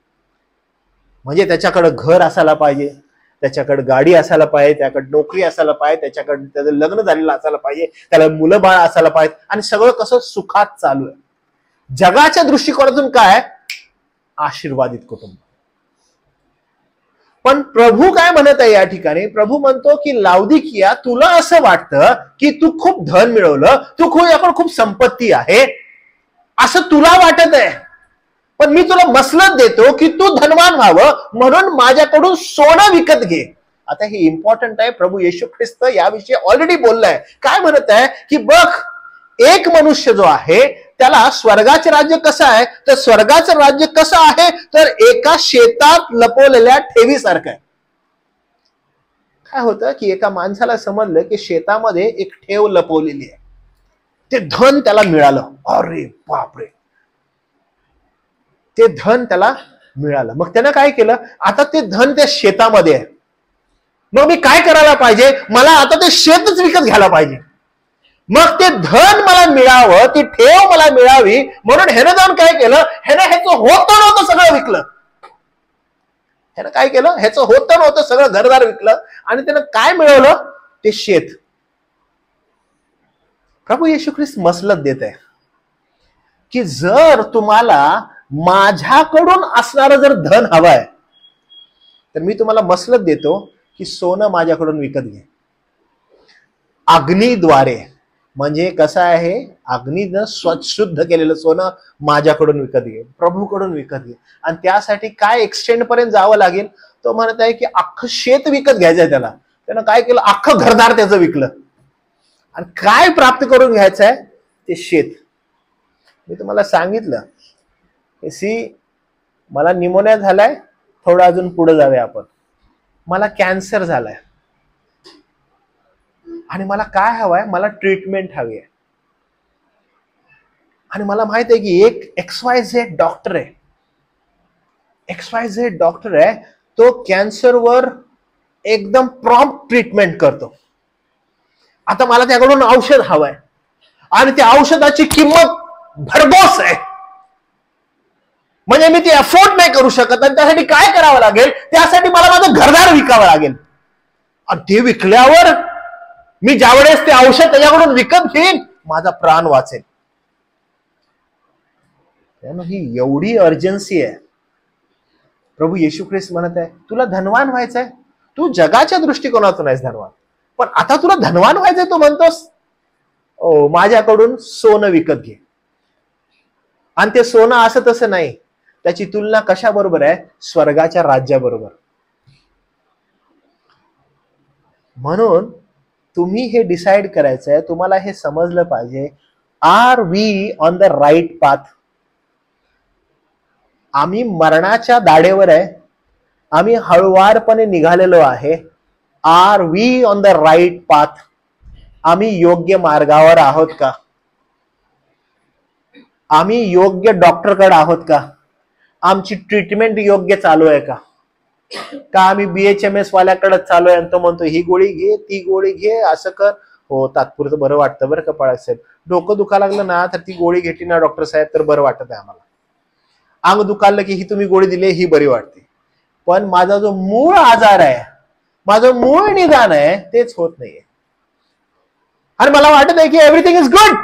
म्हणजे त्याच्याकडे घर असायला पाहिजे, त्याच्याकडे गाडी असायला पाहिजे, त्याकडे नोकरी असायला पाहिजे, त्याच्याकडे त्याचं लग्न झालेलं असायला पाहिजे, त्याला मुलं बाळ असायला पाहिजे, आणि सगळं कसं सुखात चालू आहे. जगाच्या दृष्टिकोनातून काय? आशीर्वादित कुटुंब. पण प्रभू काय म्हणत आहे या ठिकाणी? प्रभू म्हणतो की लाउदिकिया, तुला असं वाटतं की तू खूप धन मिळवलं, तू खूप संपत्ती आहे असं तुला वाटत आहे, पण मी तुला मसलत देतो की तू धनवान व्हावं म्हणून माझ्याकडून सोनं विकत घे. आता हे इम्पॉर्टंट आहे. प्रभू येशू ख्रिस्त याविषयी ऑलरेडी बोललाय. काय म्हणत आहे की बघ, एक मनुष्य जो आहे त्याला स्वर्गाचे राज्य कसं आहे, तर स्वर्गाचं राज्य कसं आहे, तर एका शेतात लपवलेल्या ठेवीसारखं आहे. काय होतं की एका माणसाला समजलं की शेतामध्ये एक ठेव लपवलेली आहे, ते धन त्याला मिळालं. अरे बापरे, ते धन त्याला मिळालं. मग त्यानं काय केलं? आता ते धन त्या शेतामध्ये आहे, मग मी काय करायला पाहिजे? मला आता ते शेतच विकत घ्यायला पाहिजे. मग ते धन मला मिळावं, ती ठेव मला मिळावी, म्हणून ह्यानं जाऊन काय केलं? ह्यानं ह्याचं होतं नव्हतं सगळं विकलं. ह्यानं काय केलं? ह्याचं होतं नव्हतं सगळं घरदार विकलं, आणि त्यानं काय मिळवलं? ते शेत. प्रभू येशू ख्रिस्त मसलत देत आहे की जर तुम्हाला माझ्याकडून असणारं जर धन हवंय, तर मी तुम्हाला मसलत देतो की सोनं माझ्याकडून विकत घे. अग्नीद्वारे, म्हणजे कसं आहे, अग्नीनं शुद्ध केलेलं सोनं माझ्याकडून विकत घे, प्रभूकडून विकत घे. आणि त्यासाठी काय एक्सटेंड पर्यंत जावं लागेल? तो म्हणत आहे की अख्खं शेत विकत घ्यायचंय त्याला. त्यानं काय केलं? अख्खं घरदार त्याचं विकलं. आणि काय प्राप्त करून घ्यायचंय? ते शेत. मी तुम्हाला सांगितलं, मला निमोनिया झालाय, थोडं अजून पुढे जाऊया आपण. मला कॅन्सर झालाय आणि मला काय हवंय? मला ट्रीटमेंट हवी आहे. आणि मला माहित आहे की एक XYZ डॉक्टर आहे, XYZ डॉक्टर आहे, तो कॅन्सरवर एकदम प्रॉम्प्ट ट्रीटमेंट करतो. आता मला त्याकडून औषध हवंय आणि त्या औषधाची किंमत भरघोस आहे, म्हणजे मी ती अफोर्ड नाही करू शकत. आणि त्यासाठी काय करावं लागेल? त्यासाठी मला माझं घरदार विकावं लागेल. आणि ते विकल्यावर मी ज्यावेळेस ते औषध त्याच्याकडून विकत घेईन, माझा प्राण वाचेल. ही एवढी अर्जन्सी आहे. प्रभू येशू ख्रिस्त म्हणत आहे, तुला धनवान व्हायचंय, तू जगाच्या दृष्टिकोनातून आहेस धनवान, पण आता तुला धनवान व्हायचंय, तू म्हणतोस माझ्याकडून सोनं विकत घे. आणि ते सोनं असं तसं नाही, त्याची तुलना कशा बरोबर आहे? स्वर्गाच्या राज्याबरोबर. म्हणून तुम्ही हे डिसाइड करायचंय, तुम्हाला हे समजलं पाहिजे, are we on the right path? आम्ही मरणाच्या दाढेवर आहे, आम्ही हळुवारपणे निघालेलो आहे. Are we on the right path? आम्ही योग्य मार्गावर आहोत का? आम्ही योग्य डॉक्टरकडे आहोत का? आमची ट्रीटमेंट योग्य चालू आहे का? आम्ही BHMS वाल्याकडे चालू आहे आणि तो म्हणतो ही गोळी घे, ती गोळी घे, असं कर. हो, तात्पुरतं बरं वाटतं बरं का बाळासाहेब साहेब, डोकं दुखा लागलं ना तर ती गोळी घेतली ना डॉक्टर साहेब तर बरं वाटत आहे आम्हाला. अंग दुखालं की ही तुम्ही गोळी दिली ही बरी वाटते, पण माझा जो मूळ आजार आहे, माझं मूळ निदान आहे, तेच होत नाहीये. आणि मला वाटत आहे की एव्हरीथिंग इज गुड.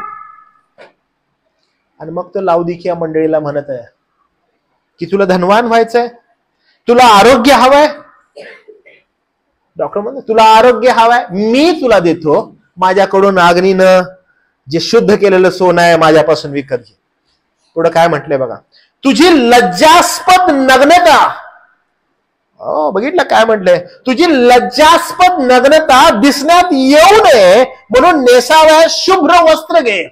आणि मग तो लाउदिकिया मंडळीला म्हणत आहे की तुला धनवान व्हायचंय, तुला आरोग्य हवंय. डॉक्टर म्हणतो तुला आरोग्य हवंय, मी तुला देतो, माझ्याकडून अग्नीनं जे शुद्ध केलेलं सोनं आहे माझ्यापासून विकत घे. पुढे काय म्हटलंय बघा, तुझी लज्जास्पद नग्नता. बघितलं काय म्हटलंय? तुझी लज्जास्पद नग्नता दिसण्यात येऊ नये म्हणून नेसाव्या शुभ्र वस्त्र घे.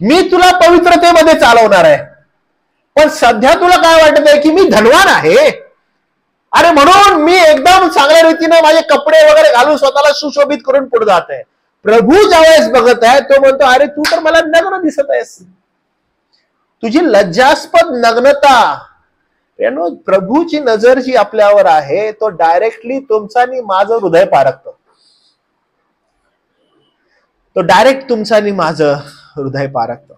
मी तुला पवित्रतेमध्ये चालवणार आहे, पण सध्या तुला काय वाटत आहे की मी धनवान आहे, अरे म्हणून मी एकदम चांगल्या रीतीने माझे कपडे वगैरे घालून स्वतःला सुशोभित करून पुढे जात आहे. प्रभू ज्यावेळेस बघत आहे तो म्हणतो अरे तू तर मला नग्न दिसत आहेस. तुझी लज्जास्पद नग्नता. प्रभूची नजर जी आपल्यावर आहे तो डायरेक्टली तुमचा आणि माझं हृदय पारखतो. तो डायरेक्ट तुमचा आणि माझं हृदय पारखतो.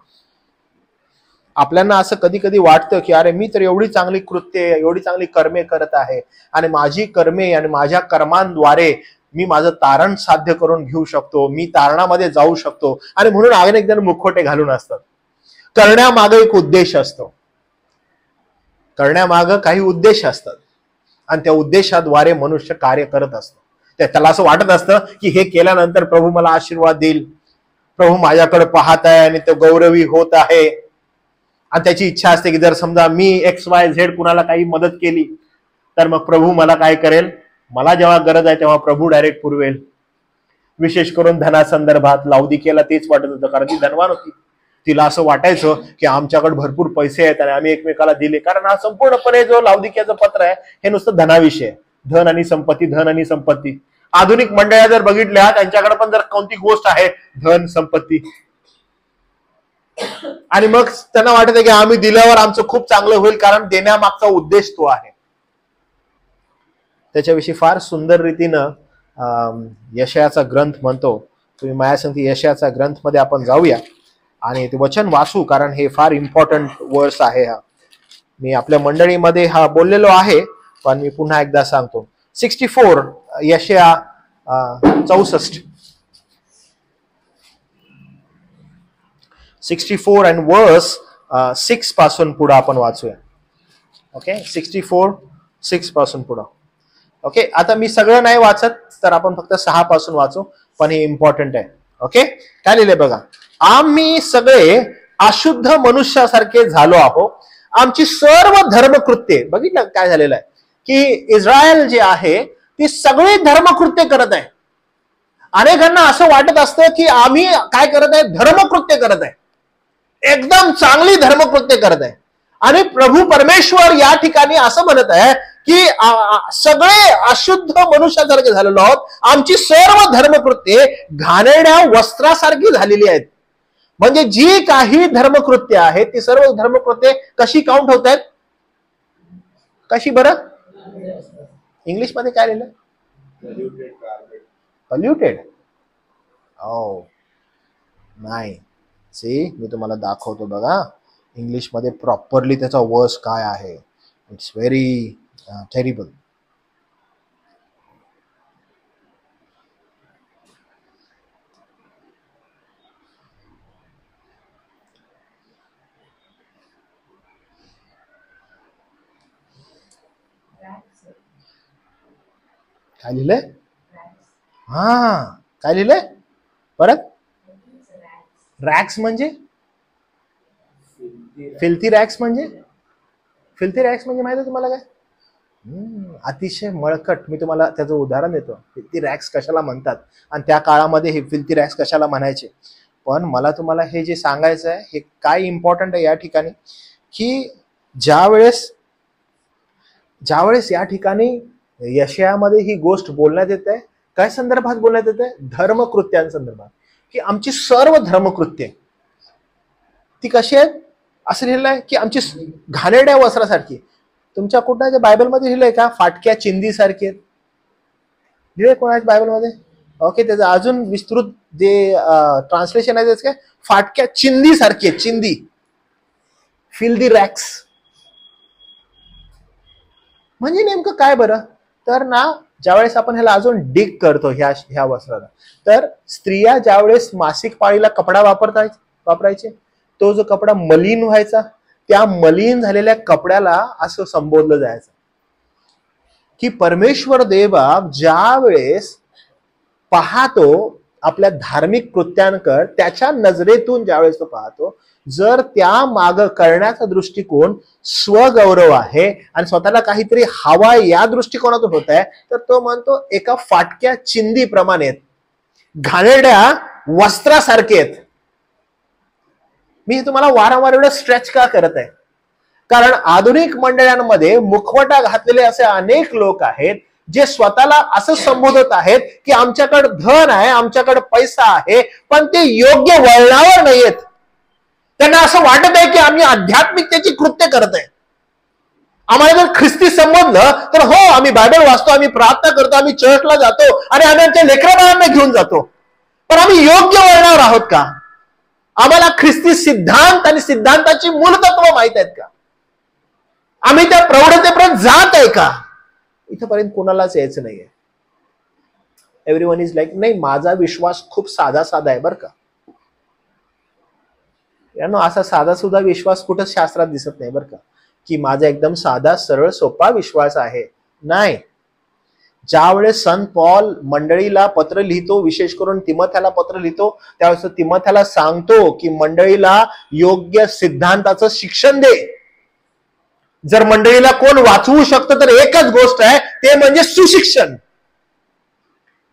आपल्याला असं कधी कधी वाटतं की अरे मी तर एवढी चांगली कृत्ये, एवढी चांगली कर्मे करत आहे आणि माझी कर्मे आणि माझ्या कर्मांद्वारे मी माझं तारण साध्य करून घेऊ शकतो, मी तारणामध्ये जाऊ शकतो, आणि म्हणून अनेक जण मुखवटे घालून असतात. करण्यामागे एक उद्देश असतो, करण्यामागे काही उद्देश असतात आणि त्या उद्देशाद्वारे मनुष्य कार्य करत असतो. त्याला असं वाटत असतं की हे केल्यानंतर प्रभू मला आशीर्वाद देईल, प्रभू माझ्याकडे पाहत आहे आणि तो गौरवी होत आहे. आणि त्याची इच्छा असते की जर समजा मी XYZ कुणाला काही मदत केली तर मग प्रभू मला काय करेल, मला जेव्हा गरज आहे तेव्हा प्रभू डायरेक्ट पुरवेल. विशेष करून धनासंदर्भात लाउदिकेला तेच वाटत होतं, कारण ती धनवान होती. तिला असं वाटायचं की आमच्याकडे भरपूर पैसे आहेत आणि आम्ही एकमेकाला दिले, कारण हा संपूर्णपणे जो लाउदिकेचं पत्र आहे हे नुसतं धनाविषय, धन आणि संपत्ती, धन आणि संपत्ती. आधुनिक मंडळ्या जर बघितल्या त्यांच्याकडे पण जर कोणती गोष्ट आहे, धन संपत्ती, आणि मग त्यांना वाटत की आम्ही दिल्यावर आमचं खूप चांगलं होईल, कारण देण्यामागचा उद्देश तो आहे. त्याच्याविषयी फार सुंदर रीतीनं यशायाचा ग्रंथ म्हणतो. तुम्ही माझ्या सांगते यशायाचा ग्रंथ मध्ये आपण जाऊया आणि ते वचन वाचू, कारण हे फार इम्पॉर्टंट वर्स आहे. हा मी आपल्या मंडळीमध्ये हा बोललेलो आहे, पण मी पुन्हा एकदा सांगतो. 64 यशया 64 64 and verse 6 पासून पुढे आपण वाचूया. ओके, 64:6 पासून पुढे. ओके, आता मी सगळं नाही वाचत, तर आपण फक्त 6 पासून वाचू, पण हे इम्पॉर्टंट आहे. ओके, काय लिहिलंय बघा. आम्ही सगळे अशुद्ध मनुष्यासारखे झालो आहोत, आमची सर्व धर्मकृत्ये, बघितलं काय झालेलं आहे की इस्रायल जे आहे ती सगळी धर्मकृत्ये करत आहे. अनेकांना असं वाटत असतं की आम्ही काय करत आहे, धर्मकृत्य करत आहे, एकदम चांगली धर्मकृत्य करत आहे. आणि प्रभू परमेश्वर या ठिकाणी असं म्हणत आहे की सगळे अशुद्ध मनुष्यासारखे झालेलो आहोत, आमची सर्व धर्मकृत्ये घाणेरड्या वस्त्रासारखी झालेली आहेत. म्हणजे जी काही धर्मकृत्य आहेत ती सर्व धर्मकृत्ये कशी काउंट होत आहेत, कशी बरं, इंग्लिश मध्ये काय लिहिलं, पॉल्युटेड. ओ नाही, सी मी तुम्हाला दाखवतो बघा इंग्लिश मध्ये प्रॉपरली त्याचा वर्स काय आहे. It's very terrible. काय लिहिलंय, हा काय लिहिलंय परत, रॅक्स म्हणजे फिल्थी रॅक्स, म्हणजे फिल्थी रॅक्स म्हणजे माहिती आहे तुम्हाला काय, अतिशय मळकट. मी तुम्हाला त्याचं उदाहरण देतो, फिल्थी रॅक्स कशाला म्हणतात आणि त्या काळामध्ये हे फिल्थी रॅक्स कशाला म्हणायचे. पण मला तुम्हाला हे जे सांगायचं आहे हे काय इम्पॉर्टंट आहे या ठिकाणी, की ज्यावेळेस या ठिकाणी यशयामध्ये ही गोष्ट बोलण्यात येते, काय संदर्भात बोलण्यात येते, धर्मकृत्यांसंदर्भात, की आमची सर्व धर्मकृत्ये ती कशी आहेत, असं लिहिलं आहे की आमची घाणेरड्या वस्त्रासारखी. तुमच्या कुठल्या बायबलमध्ये लिहिलंय का फाटक्या चिंदी सारखे लिहिलंय कोणाच्या बायबलमध्ये? ओके, त्याचं अजून विस्तृत जे ट्रान्सलेशन आहे त्याच काय, फाटक्या चिंदी सारखे, चिंदी, फिल्दी रॅक्स. म्हणजे नेमकं काय बरं, तर ना ज्यावेळेस आपण ह्याला अजून डिग करतो ह्या वस्त्राला, तर स्त्रिया ज्यावेळेस मासिक पाळीला कपडा वापरायचे, तो जो कपडा मलिन व्हायचा, त्या मलिन झालेल्या कपड्याला असं संबोधलं जायचं की परमेश्वर देवा ज्या वेळेस पाहतो आपल्या धार्मिक कृत्यांकडे, त्याच्या नजरेतून ज्यावेळेस तो पाहतो, जर त्या माग करण्याचा दृष्टिकोन स्वगौरव आहे आणि स्वतःला काहीतरी हवा या दृष्टिकोनातून होत आहे, तर तो म्हणतो एका फाटक्या चिंदीप्रमाणे, घाणेरड्या वस्त्रासारखे आहेत. मी तुम्हाला वारंवार एवढं स्ट्रेच का करत आहे, कारण आधुनिक मंडळांमध्ये मुखवटा घातलेले असे अनेक लोक आहेत जे स्वतःला असं संबोधत आहेत की आमच्याकडे धन आहे, आमच्याकडे पैसा आहे, पण ते योग्य वळणावर नाहीयेत. त्यांना असं वाटत आहे की आम्ही आध्यात्मिकतेची कृत्य करत आहे. आम्हाला जर ख्रिस्ती संबोधलं तर हो, आम्ही बायबल वाचतो, आम्ही प्रार्थना करतो, आम्ही चर्चला जातो आणि आम्ही आमच्या लेकराबाळांना घेऊन जातो, पण आम्ही योग्य वळणावर आहोत का? आम्हाला ख्रिस्ती सिद्धांत आणि सिद्धांताची मूलतत्व माहित आहेत का? आम्ही त्या प्रौढतेपर्यंत जात आहे का? इथपर्यंत कोणालाच यायचं नाहीये. एव्हरीवन इज लाईक, नाही माझा विश्वास खूप साधा साधा आहे बरं का. यानो असा साधा सुद्धा विश्वास कुठं शास्त्रात दिसत नाही बरं का, की माझा एकदम साधा सरळ सोपा विश्वास आहे. नाही. ज्यावेळेस संत पॉल मंडळीला पत्र लिहितो, विशेष करून तिमोथ्याला पत्र लिहितो, त्यावेळेस तिमोथ्याला सांगतो की मंडळीला योग्य सिद्धांताचं शिक्षण दे. जर मंडळीला कोण वाचवू शकतं तर एकच गोष्ट आहे, ते म्हणजे सुशिक्षण.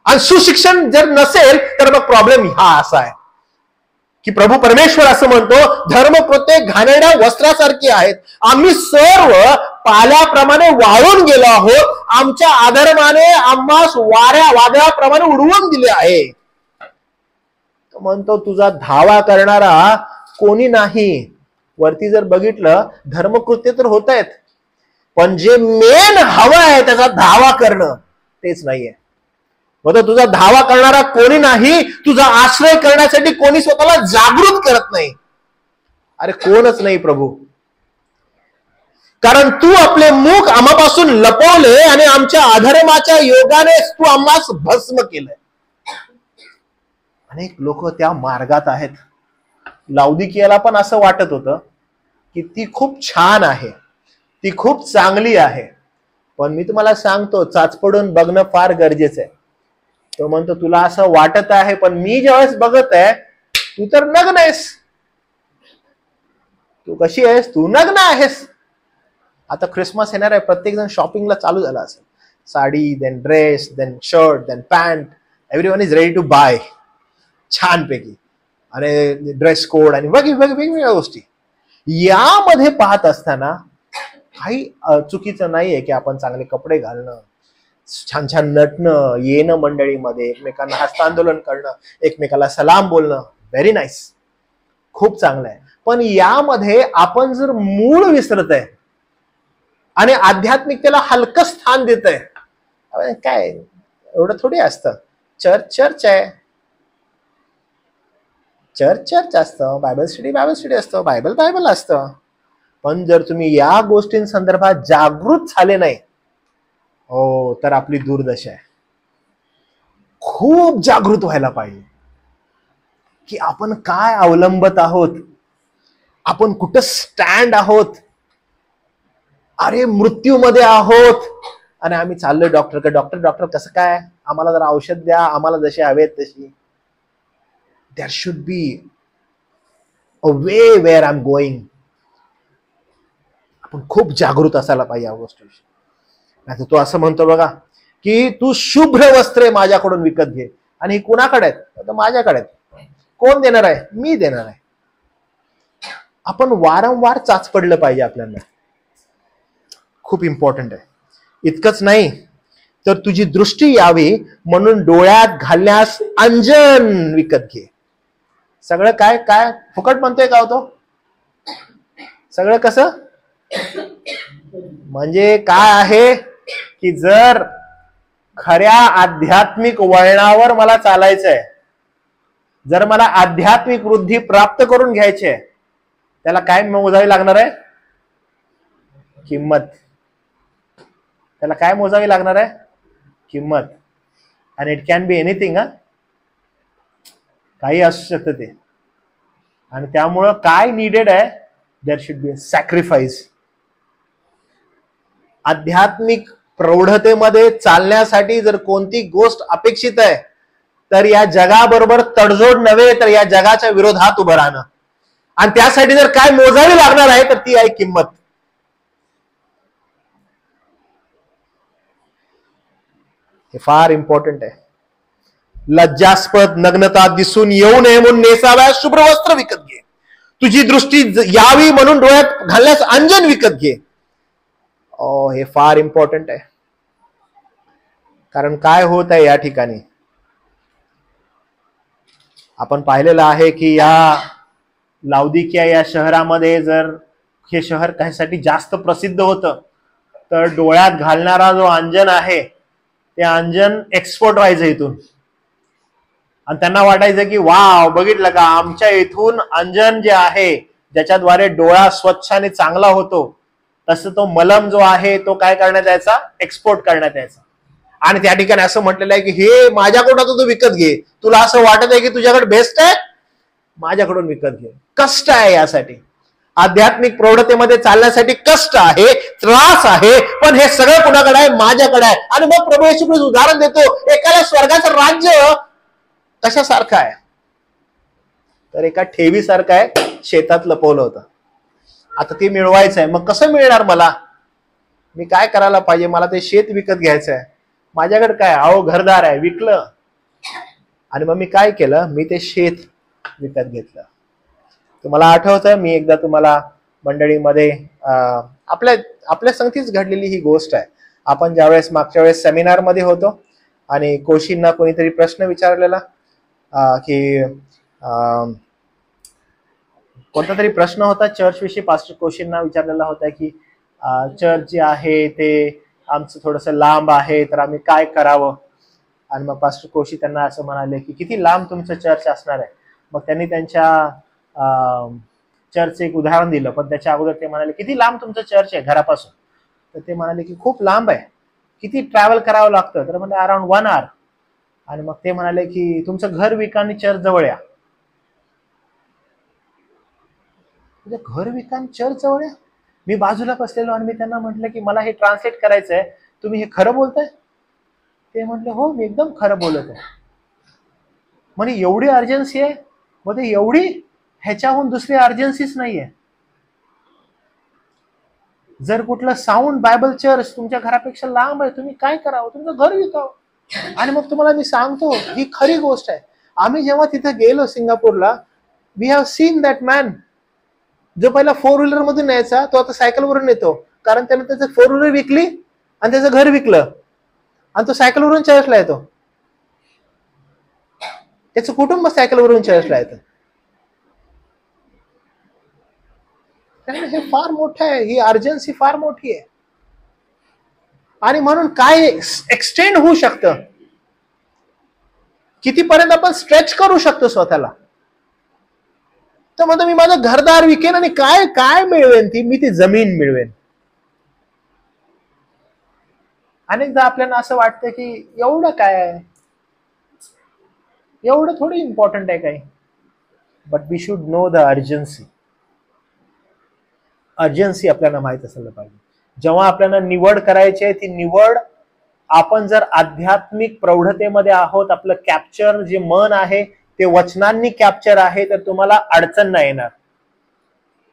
आणि सुशिक्षण जर नसेल तर मग प्रॉब्लेम हा असा आहे की प्रभू परमेश्वर असं म्हणतो, धर्म प्रत्येक घाणेरड्या वस्त्रासारखी आहेत. आम्ही सर्व पाल्याप्रमाणे वाळून गेलो आहोत. आमच्या अधर्माने आम्हास वाऱ्या वादळाप्रमाणे उडवून दिले आहे. तो म्हणतो तुझा धावा करणारा कोणी नाही. वरती जर बघितलं धर्मकृत्य तर होत आहेत, पण जे मेन हवं आहे त्याचा धावा करणं तेच नाहीये. मग तुझा धावा करणारा कोणी नाही, तुझा आश्रय करण्यासाठी कोणी स्वतःला जागृत करत नाही. अरे कोणच नाही प्रभू, कारण तू आपले मुख आम्हापासून लपवले आणि आमच्या अधर्माच्या योगाने तू आम्हास भस्म केलंय. अनेक लोक त्या मार्गात आहेत. लाउदिकियाला पण असं वाटत होतं की ती खूप छान आहे, ती खूप चांगली आहे, पण मी तुम्हाला सांगतो चाचपडून बघणं फार गरजेचं आहे. तो म्हणतो तुला असं वाटत आहे, पण मी ज्यावेळेस बघत आहे तू तर नग्न आहेस. तू कशी आहेस? तू नग्न आहेस. आता ख्रिसमस येणार आहे, प्रत्येक जण शॉपिंगला चालू झाला असेल. Sari, then dress, then shirt, then pant. Everyone is ready to buy. छानपैकी आणि ड्रेस कोड आणि वेगवेगळ्या गोष्टी. यामध्ये पाहत असताना काही चुकीचं नाहीये की आपण चांगले कपडे घालणं, छान छान नटणं, येणं मंडळीमध्ये, एकमेकांना हस्तांदोलन करणं, एकमेकाला सलाम बोलणं, व्हेरी नाईस, खूप चांगलं आहे. पण यामध्ये आपण जर मूळ विसरत आहे आणि आध्यात्मिकतेला हलकं स्थान देत आहे, काय एवढं थोडी असतं. चर्च आहे, चर्च असतं, बायबल स्टडी असतं, बायबल असतं. पण जर तुम्ही या गोष्टींसंदर्भात जागृत झाले नाही, हो तर आपली दुर्दशा आहे. खूप जागृत व्हायला पाहिजे की आपण काय अवलंबत आहोत, आपण कुठं स्टँड आहोत. अरे मृत्यूमध्ये आहोत आणि आम्ही चाललोय डॉक्टरकडे. डॉक्टर कसं काय, आम्हाला जरा औषध द्या, आम्हाला जशी हवेत तशी. There should be a way where I am going. आपण खूप जागृत असायला पाहिजे या गोष्टीविषयी. नाही तो असं म्हणतो बघा की तू शुभ्र वस्त्रे माझ्याकडून विकत घे. आणि कुणाकडे आहेत? माझ्याकडे आहेत. कोण देणार आहे? मी देणार आहे. आपण वारंवार चाचपडलं पाहिजे आपल्याला. खूप इम्पॉर्टंट आहे. इतकंच नाही तर तुझी दृष्टी यावी म्हणून डोळ्यात घालण्यास अंजन विकत घे. सगळं काय काय फुकट म्हणतोय का होतो? सगळं कसं म्हणजे काय आहे की जर खऱ्या आध्यात्मिक वळणावर मला चालायचंय, जर मला आध्यात्मिक वृद्धी प्राप्त करून घ्यायची आहे, त्याला काय मोजावी लागणार आहे? किंमत. त्याला काय मोजावी लागणार आहे? किंमत. आणि इट कॅन बी एनिथिंग. काही असू शकतं ते. आणि त्यामुळं काय नीडेड आहे? There should be a sacrifice. आध्यात्मिक प्रौढतेमध्ये चालण्यासाठी जर कोणती गोष्ट अपेक्षित आहे तर या जगाबरोबर तडजोड नव्हे तर या जगाच्या विरोधात उभं राहणं. आणि त्यासाठी जर काय मोजावी लागणार आहे तर ती आहे किंमत. हे फार इम्पॉर्टंट आहे. लज्जास्पद नग्नता दिसून येऊ नये म्हणून नेसाव्या शुभ्र वस्त्र विकत घे. तुझी दृष्टी यावी म्हणून डोळ्यात घालण्यास अंजन विकत घे. हे फार इम्पॉर्टंट आहे. कारण काय होत आहे या ठिकाणी आपण पाहिलेलं आहे की या लाउदिकिया या शहरामध्ये, जर हे शहर कशासाठी जास्त प्रसिद्ध होतं तर डोळ्यात घालणारा जो अंजन आहे ते अंजन एक्सपोर्ट व्हायचं इथून. आणि त्यांना वाटायचं की वाव, बघितलं का, आमच्या इथून अंजन जे आहे ज्याच्याद्वारे डोळा स्वच्छ आणि चांगला होतो, तसं तो मलम जो आहे तो काय करण्यात यायचा, एक्सपोर्ट करण्यात यायचा. आणि त्या ठिकाणी असं म्हटलेलं आहे की हे माझ्याकडून तू विकत घे, तुला असं वाटत आहे की तुझ्याकडे बेस्ट आहे, माझ्याकडून विकत घे. कष्ट आहे यासाठी, आध्यात्मिक प्रौढतेमध्ये चालण्यासाठी कष्ट आहे, त्रास आहे, पण हे सगळं कुणाकडे आहे, माझ्याकडे आहे. आणि मग प्रभू येशू ख्रिस्त उदाहरण देतो, एकाला स्वर्गाचं राज्य कशासारखं आहे, तर एका ठेवीसारखं आहे, शेतात लपवलं होतं. आता ते मिळवायचं आहे, मग कसं मिळणार मला, मी काय करायला पाहिजे, मला ते शेत विकत घ्यायचं आहे, माझ्याकडे काय, अहो घरदार आहे, विकलं. आणि मग मी काय केलं, मी ते शेत विकत घेतलं. तुम्हाला आठवतं, मी एकदा तुम्हाला मंडळीमध्ये आपल्या संगतीच घडलेली ही गोष्ट आहे. आपण ज्यावेळेस मागच्या वेळेस सेमिनार मध्ये होतो आणि कोशींना कोणीतरी प्रश्न विचारलेला की कोणता तरी प्रश्न होता चर्च विषयी, पास्टर कोशींना विचारलेला होता की चर्च जे आहे ते आमचं थोडंसं लांब आहे, तर आम्ही काय करावं. आणि मग पास्टर कोशी त्यांना असं म्हणाले की किती लांब तुमचं चर्च असणार आहे. मग त्यांनी त्यांच्या चर्चचं एक उदाहरण दिलं, पण त्याच्या अगोदर ते म्हणाले किती लांब तुमचं चर्च आहे घरापासून. तर ते म्हणाले की खूप लांब आहे, किती ट्रॅव्हल करावं लागतं, तर म्हणजे अराउंड 1 hour. आणि मग ते म्हणाले की तुमचं घर विका आणि चर्च जवळ या. म्हणजे घर विका आणि चर्च जवळ या. मी बाजूला बसलेलो आणि मी त्यांना म्हटलं की मला हे ट्रान्सलेट करायचंय, तुम्ही हे खरं बोलताय. ते म्हटले हो, मी एकदम खरं बोलत आहे. म्हणजे एवढी अर्जन्सी आहे, मध्ये एवढी, ह्याच्याहून दुसरी अर्जन्सीच नाहीये. जर कुठलं साऊंड बायबल चर्च तुमच्या घरापेक्षा लांब आहे, तुम्ही काय करावं, तुमचं घर विकावं. आणि मग तुम्हाला मी सांगतो, ही खरी गोष्ट आहे. आम्ही जेव्हा तिथे गेलो सिंगापूरला, we have seen that man. जो पहिला 4 व्हीलर मधून यायचा, तो आता सायकलवरून येतो, कारण त्याने त्याचं 4 व्हीलर विकली आणि त्याचं घर विकलं आणि तो सायकलवरून चर्चला येतो. त्याचं कुटुंब सायकलवरून चर्चला येतं. हे फार मोठं आहे, ही अर्जन्सी फार मोठी आहे. आणि म्हणून काय एक्सटेंड होऊ शकतं, कितीपर्यंत आपण स्ट्रेच करू शकतो स्वतःला. तर म्हणतो मी माझं घरदार विकेन आणि काय काय मिळवेन, मी ती जमीन मिळवेन. अनेकदा आपल्याला असं वाटतं की एवढं काय आहे, एवढं थोडी इम्पॉर्टंट आहे काही. But we should know the urgency. Urgency आपल्याला माहित असायला पाहिजे. जेव्हा आपल्याला निवड करायची आहे, ती निवड आपण जर आध्यात्मिक प्रौढतेमध्ये आहोत, आपलं कॅप्चर जे मन आहे ते वचनांनी कॅप्चर आहे, तर तुम्हाला अडचण नाही येणार.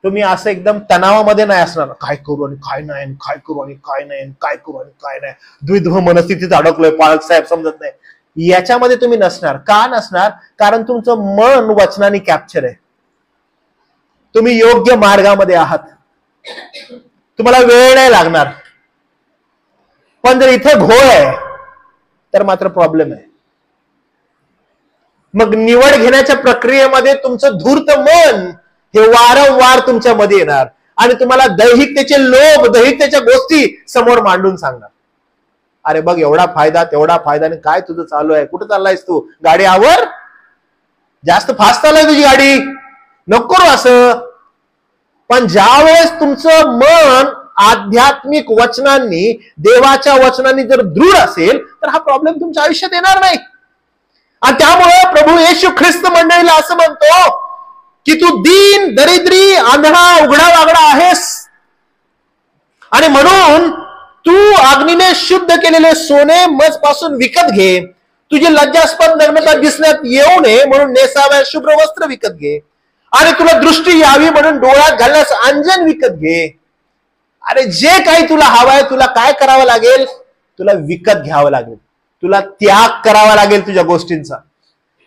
तुम्ही असं एकदम तणावामध्ये नाही असणार, काय करू आणि काय नाही, काय करू आणि काय नाही, काय करू आणि काय नाही, द्विध्व मनस्थितीत अडकलोय पालक साहेब, समजत नाही. याच्यामध्ये तुम्ही नसणार. का नसणार? कारण तुमचं मन वचनाने कॅप्चर आहे. तुम्ही योग्य मार्गामध्ये आहात, तुम्हाला वेळ नाही लागणार. पण जर इथे घोळ आहे तर मात्र प्रॉब्लेम आहे. मग निवड घेण्याच्या प्रक्रियेमध्ये तुमचं धूर्त मन हे वारंवार तुमच्या मध्ये येणार आणि तुम्हाला दैहिकतेचे लोभ, दैहिकतेच्या गोष्टी समोर मांडून सांगणार. अरे बघ, एवढा फायदा तेवढा फायदा, आणि काय तुझं चालू आहे, कुठं चाललायस तू, गाडी आवर, जास्त फास्ट चाललाय तुझी गाडी, नको करू असं. पण ज्यावेळेस तुमचं मन आध्यात्मिक वचनांनी, देवाच्या वचनांनी जर दृढ असेल, तर हा प्रॉब्लेम तुमच्या आयुष्यात येणार नाही. आणि त्यामुळे प्रभू येशू ख्रिस्त मंडळीला असं म्हणतो की तू दीन, दरिद्री, आंधळा, उघडा वागडा आहेस, आणि म्हणून तू अग्नीने शुद्ध केलेले सोने मज पासून विकत घे. तुझी लज्जास्पद नग्नता दिसण्यात येऊ नये म्हणून नेसाव्या शुभ्र वस्त्र विकत घे, आणि तुला दृष्टी यावी म्हणून डोळ्यात घालण्यास अंजन विकत घे. अरे जे काही तुला हवंय, तुला काय करावं लागेल, तुला विकत घ्यावं लागेल, तुला त्याग करावा लागेल तुझ्या गोष्टींचा.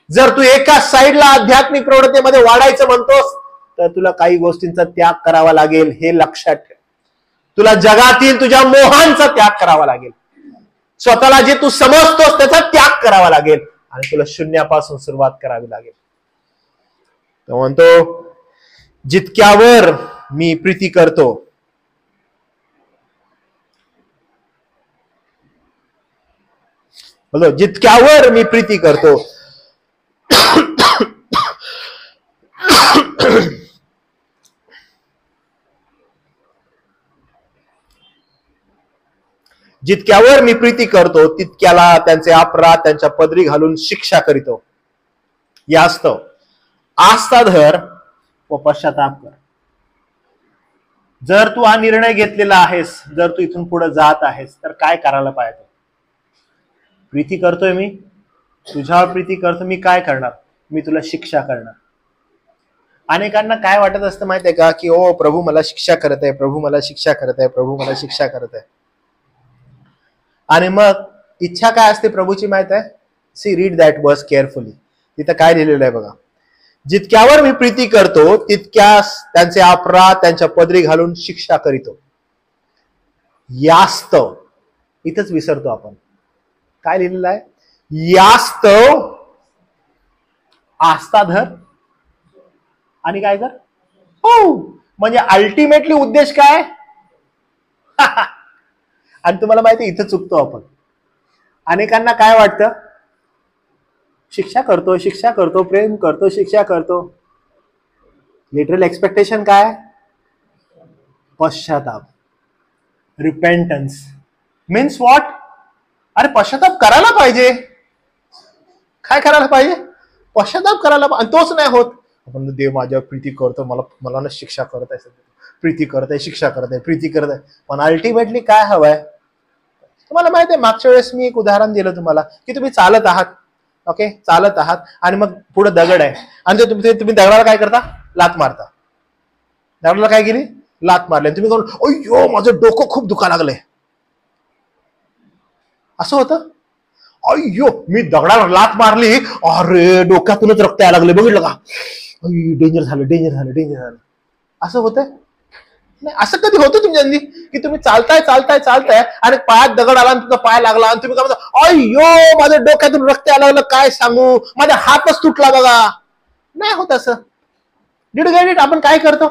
जर तू एका साईडला आध्यात्मिक प्रवृत्तीमध्ये वाढायचं म्हणतोस, तर तुला काही गोष्टींचा त्याग करावा लागेल, हे लक्षात ठेव. तुला जगातील तुझ्या मोहांचा त्याग करावा लागेल, स्वतःला जे तू समजतोस त्याचा त्याग करावा लागेल, आणि तुला शून्यापासून सुरुवात करावी लागेल. तो म्हणतो जितक्यावर मी प्रीती करतो, जितक्यावर मी प्रीती करतो जितक्यावर मी प्रीती करतो तितक्याला त्यांचे अपराध त्यांच्या पदरी घालून शिक्षा करीतो. यास्तव आस्था धर व पश्चाताप कर. जर तू हा निर्णय घेतलेला आहेस, जर तू इथून पुढे जात आहेस, तर काय करायला पाहिजे? प्रीती करतोय मी, तुझ्यावर प्रीती करतो, मी काय करणार? मी तुला शिक्षा करणार. अनेकांना काय वाटत असतं माहितीये का, की ओ प्रभू मला शिक्षा करत आहे, प्रभू मला शिक्षा करत आहे, प्रभू मला शिक्षा करत आहे. आणि मग इच्छा काय असते प्रभूची माहित आहे? सी रीड दॅट वर्स केअरफुली. तिथं काय लिहिलेलं आहे बघा. जितक्यावर मी प्रीती करतो तितक्यास त्यांचे अपराध त्यांच्या पदरी घालून शिक्षा करीतो. यास्तव, इथंच विसरतो आपण. काय लिहिलेलं आहे? यास्तव आस्था धर आणि काय कर? हो, म्हणजे अल्टिमेटली उद्देश काय? आणि तुम्हाला माहिती इथं चुकतो आपण. अनेकांना काय वाटतं? शिक्षा करतो, शिक्षा करतो, प्रेम करतो, शिक्षा करतो. लिटरल एक्सपेक्टेशन काय? पश्चाताप, रिपेंटन्स. Means what? अरे पश्चाताप करायला पाहिजे. काय करायला पाहिजे? पश्चाताप करायला पाहिजे. आणि तोच नाही होत. आपण देव माझ्यावर प्रीती करतो, मला ना शिक्षा करत आहे, प्रीती करत आहे, शिक्षा करत आहे, प्रीती करत आहे. पण अल्टिमेटली काय हवंय? तुम्हाला माहिती आहे, मागच्या वेळेस मी एक उदाहरण दिलं तुम्हाला, की तुम्ही चालत आहात, ओके, चालत आहात आणि मग पुढे दगड आहे आणि तुम्ही दगडाला काय करता? लात मारता. दगडाला काय केली? लात मारली. तुम्ही कोण? अय्यो माझं डोकं खूप दुखा लागलंय. असं होतं? अय्यो मी दगडाला लात मारली, अरे डोक्यातूनच रक्त यायला लागले, बघितलं का? डेंजर झालं, डेंजर झालं, डेंजर झालं. असं होतंय? नाही. असं कधी होतं तुमच्या की तुम्ही चालताय चालताय चालताय आणि पायात दगड आला आणि तुमचा पाय लागला आणि तुम्ही काय म्हणता? अय्यो माझ्या डोक्यातून रक्त यायला लागलं, काय सांगू, माझा हातच तुटला बघा. नाही होत असं. Did get it? आपण काय करतो?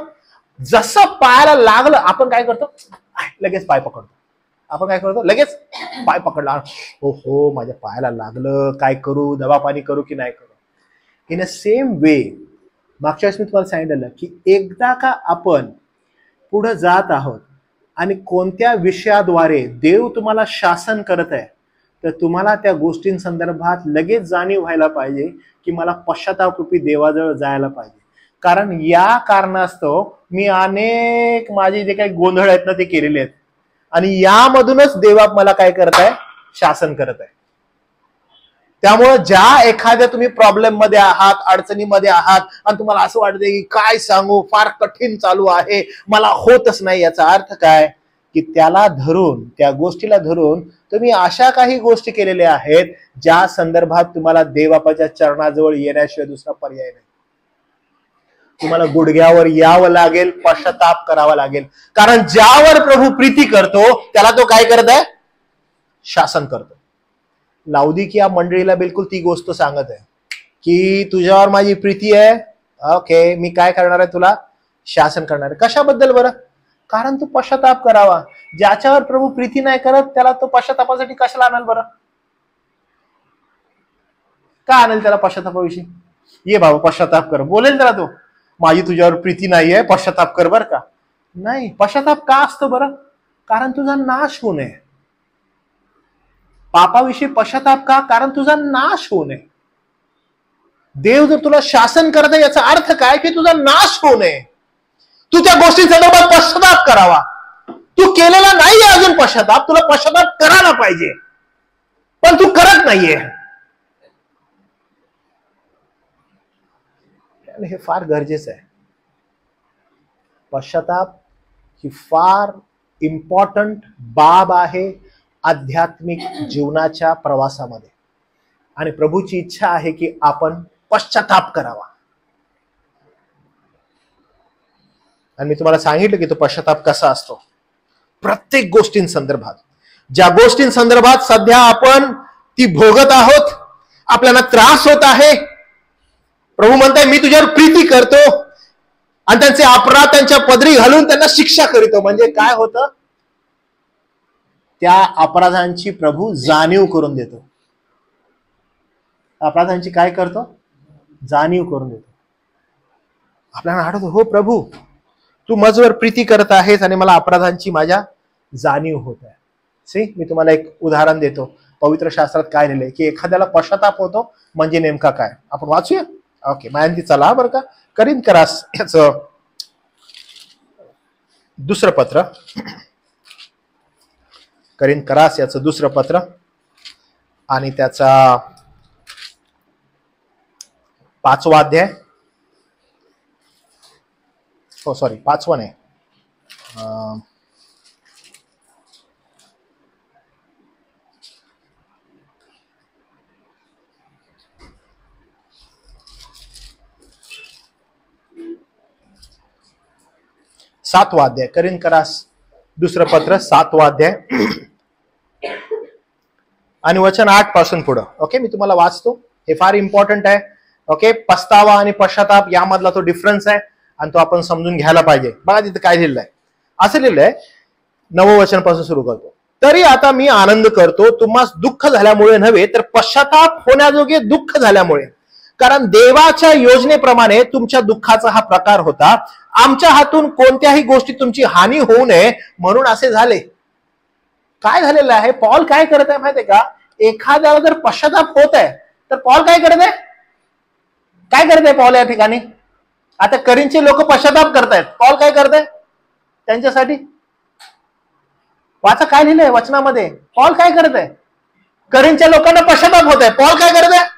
जसं पायाला लागलं आपण काय करतो? लगेच पाय पकडतो. आपण काय करतो? लगेच पाय पकडला. हो माझ्या पायाला लागलं, काय करू? दवा पाणी करू की नाही करू? इन अ सेम वे मागच्या वेळेस मी तुम्हाला सांगितलं की एकदा का आपण पुढे जात आहोत आणि कोणत्या विषयाद्वारे देव तुम्हाला शासन करत आहे, तर तुम्हाला त्या गोष्टींसंदर्भात लगेच जाणीव व्हायला पाहिजे की मला पश्चातापरूपी देवाजवळ जायला पाहिजे. कारण या कारणास्तव मी अनेक माझे जे काही गोंधळ आहेत ना ते केलेले आहेत आणि यामधूनच देवा मला काय करत आहे? शासन करत आहे. त्यामुळे ज्या एखाद्या तुम्ही प्रॉब्लेम मध्ये आहात, अडचणीमध्ये आहात आणि तुम्हाला असं वाटतंय की काय सांगू, फार कठीण चालू आहे, मला होतच नाही, याचा अर्थ काय? की त्याला धरून, त्या गोष्टीला धरून तुम्ही अशा काही गोष्टी केलेल्या आहेत ज्या संदर्भात तुम्हाला देवबापाच्या चरणाजवळ येण्याशिवाय दुसरा पर्याय नाही. तुम्हाला गुडघ्यावर यावं लागेल, पश्चाताप करावा लागेल. कारण ज्यावर प्रभू प्रीती करतो त्याला तो काय करत आहे? शासन करतो. लाउदिकिया मंडळीला बिलकुल ती गोष्ट सांगत आहे की तुझ्यावर माझी प्रीती आहे, ओके, मी काय करणार आहे? तुला शासन करणार आहे. कशाबद्दल बरं? कारण तू पश्चाताप करावा. ज्याच्यावर प्रभू प्रीती नाही करत त्याला तो पश्चातापासाठी कशाला आणाल बरं? का आणेल त्याला पश्चातापाविषयी? ये बाबा पश्चाताप कर, बोलेल त्याला तो, माझी तुझ्यावर प्रीती नाहीये, पश्चाताप कर बरं का? नाही. पश्चाताप का असतो बरं? कारण तुझा नाश होऊ नये. पापाविषयी पश्चाताप का? कारण तुझा नाश होऊ नये. देव जर तुला शासन करत आहे याचा अर्थ काय? की तुझा नाश होऊ नये. तू त्या गोष्टीसंदर्भात पश्चाताप करावा. तू केलेला नाहीये अजून पश्चाताप, तुला पश्चाताप करायला पाहिजे, पण तू करत नाहीये. हे फार गरजेचं आहे. पश्चाताप ही फार इम्पॉर्टंट बाब आहे आध्यात्मिक जीवनाच्या प्रवासामध्ये. आणि प्रभूची इच्छा आहे की आपण पश्चाताप करावा. आणि मी तुम्हाला सांगितलं की तो पश्चाताप कसा असतो. प्रत्येक गोष्टींसंदर्भात, ज्या गोष्टींसंदर्भात सध्या आपण ती भोगत आहोत, आपल्याला त्रास होत आहे, प्रभू म्हणताय मी तुझ्यावर प्रीती करतो आणि त्यांचे अपराध त्यांच्या पदरी घालून त्यांना शिक्षा करीतो. म्हणजे काय होतं? त्या अपराधांची प्रभू जाणीव करून देतो. अपराधांची काय करतो? जाणीव करून देतो. आपल्याला आठवतो, हो प्रभू तू माझ्यावर प्रीती करत आहेस आणि मला अपराधांची माझ्या जाणीव होत आहे. मी तुम्हाला एक उदाहरण देतो. पवित्र शास्त्रात काय लिहिलंय की एखाद्याला पश्चाताप होतो म्हणजे नेमका काय, आपण वाचूया. ओके, माहिती चला बरं का. करिन्थरास याचं दुसरं पत्र, करिन्थरास याचं दुसरं पत्र आणि त्याचा 5वा अध्याय, 5वा नाही, 7वा अध्याय. करिन्थरास दुसरं पत्र 7वा अध्याय आणि वचन 8 पासून पुढं. ओके, मी तुम्हाला वाचतो, हे फार इम्पॉर्टंट आहे. ओके, पस्तावा आणि पश्चाताप यामधला तो डिफरन्स आहे आणि तो आपण समजून घ्यायला पाहिजे. बघा तिथे काय लिहिलंय, असं लिहिलंय, 9वं वचन पासून सुरू करतो. तरी आता मी आनंद करतो, तुम्हास दुःख झाल्यामुळे नव्हे तर पश्चाताप होण्याजोगे दुःख झाल्यामुळे, कारण देवाच्या योजनेप्रमाणे तुमच्या दुःखाचा हा प्रकार होता. आमच्या हातून कोणत्याही गोष्टी तुमची हानी होऊ नये म्हणून असे झाले. काय झालेलं आहे, पॉल काय करत आहे माहितीये का, एखाद्याला जर पश्चाताप होत आहे तर पॉल काय करत आहे, काय करत आहे पॉल या ठिकाणी. आता करिन्थचे लोक पश्चाताप करतायत, पॉल काय करत आहे त्यांच्यासाठी. वाचा काय लिहिलंय वचनामध्ये, पॉल काय करत आहे. करिन्थच्या लोकांना पश्चाताप होत आहे, पॉल काय करत आहे.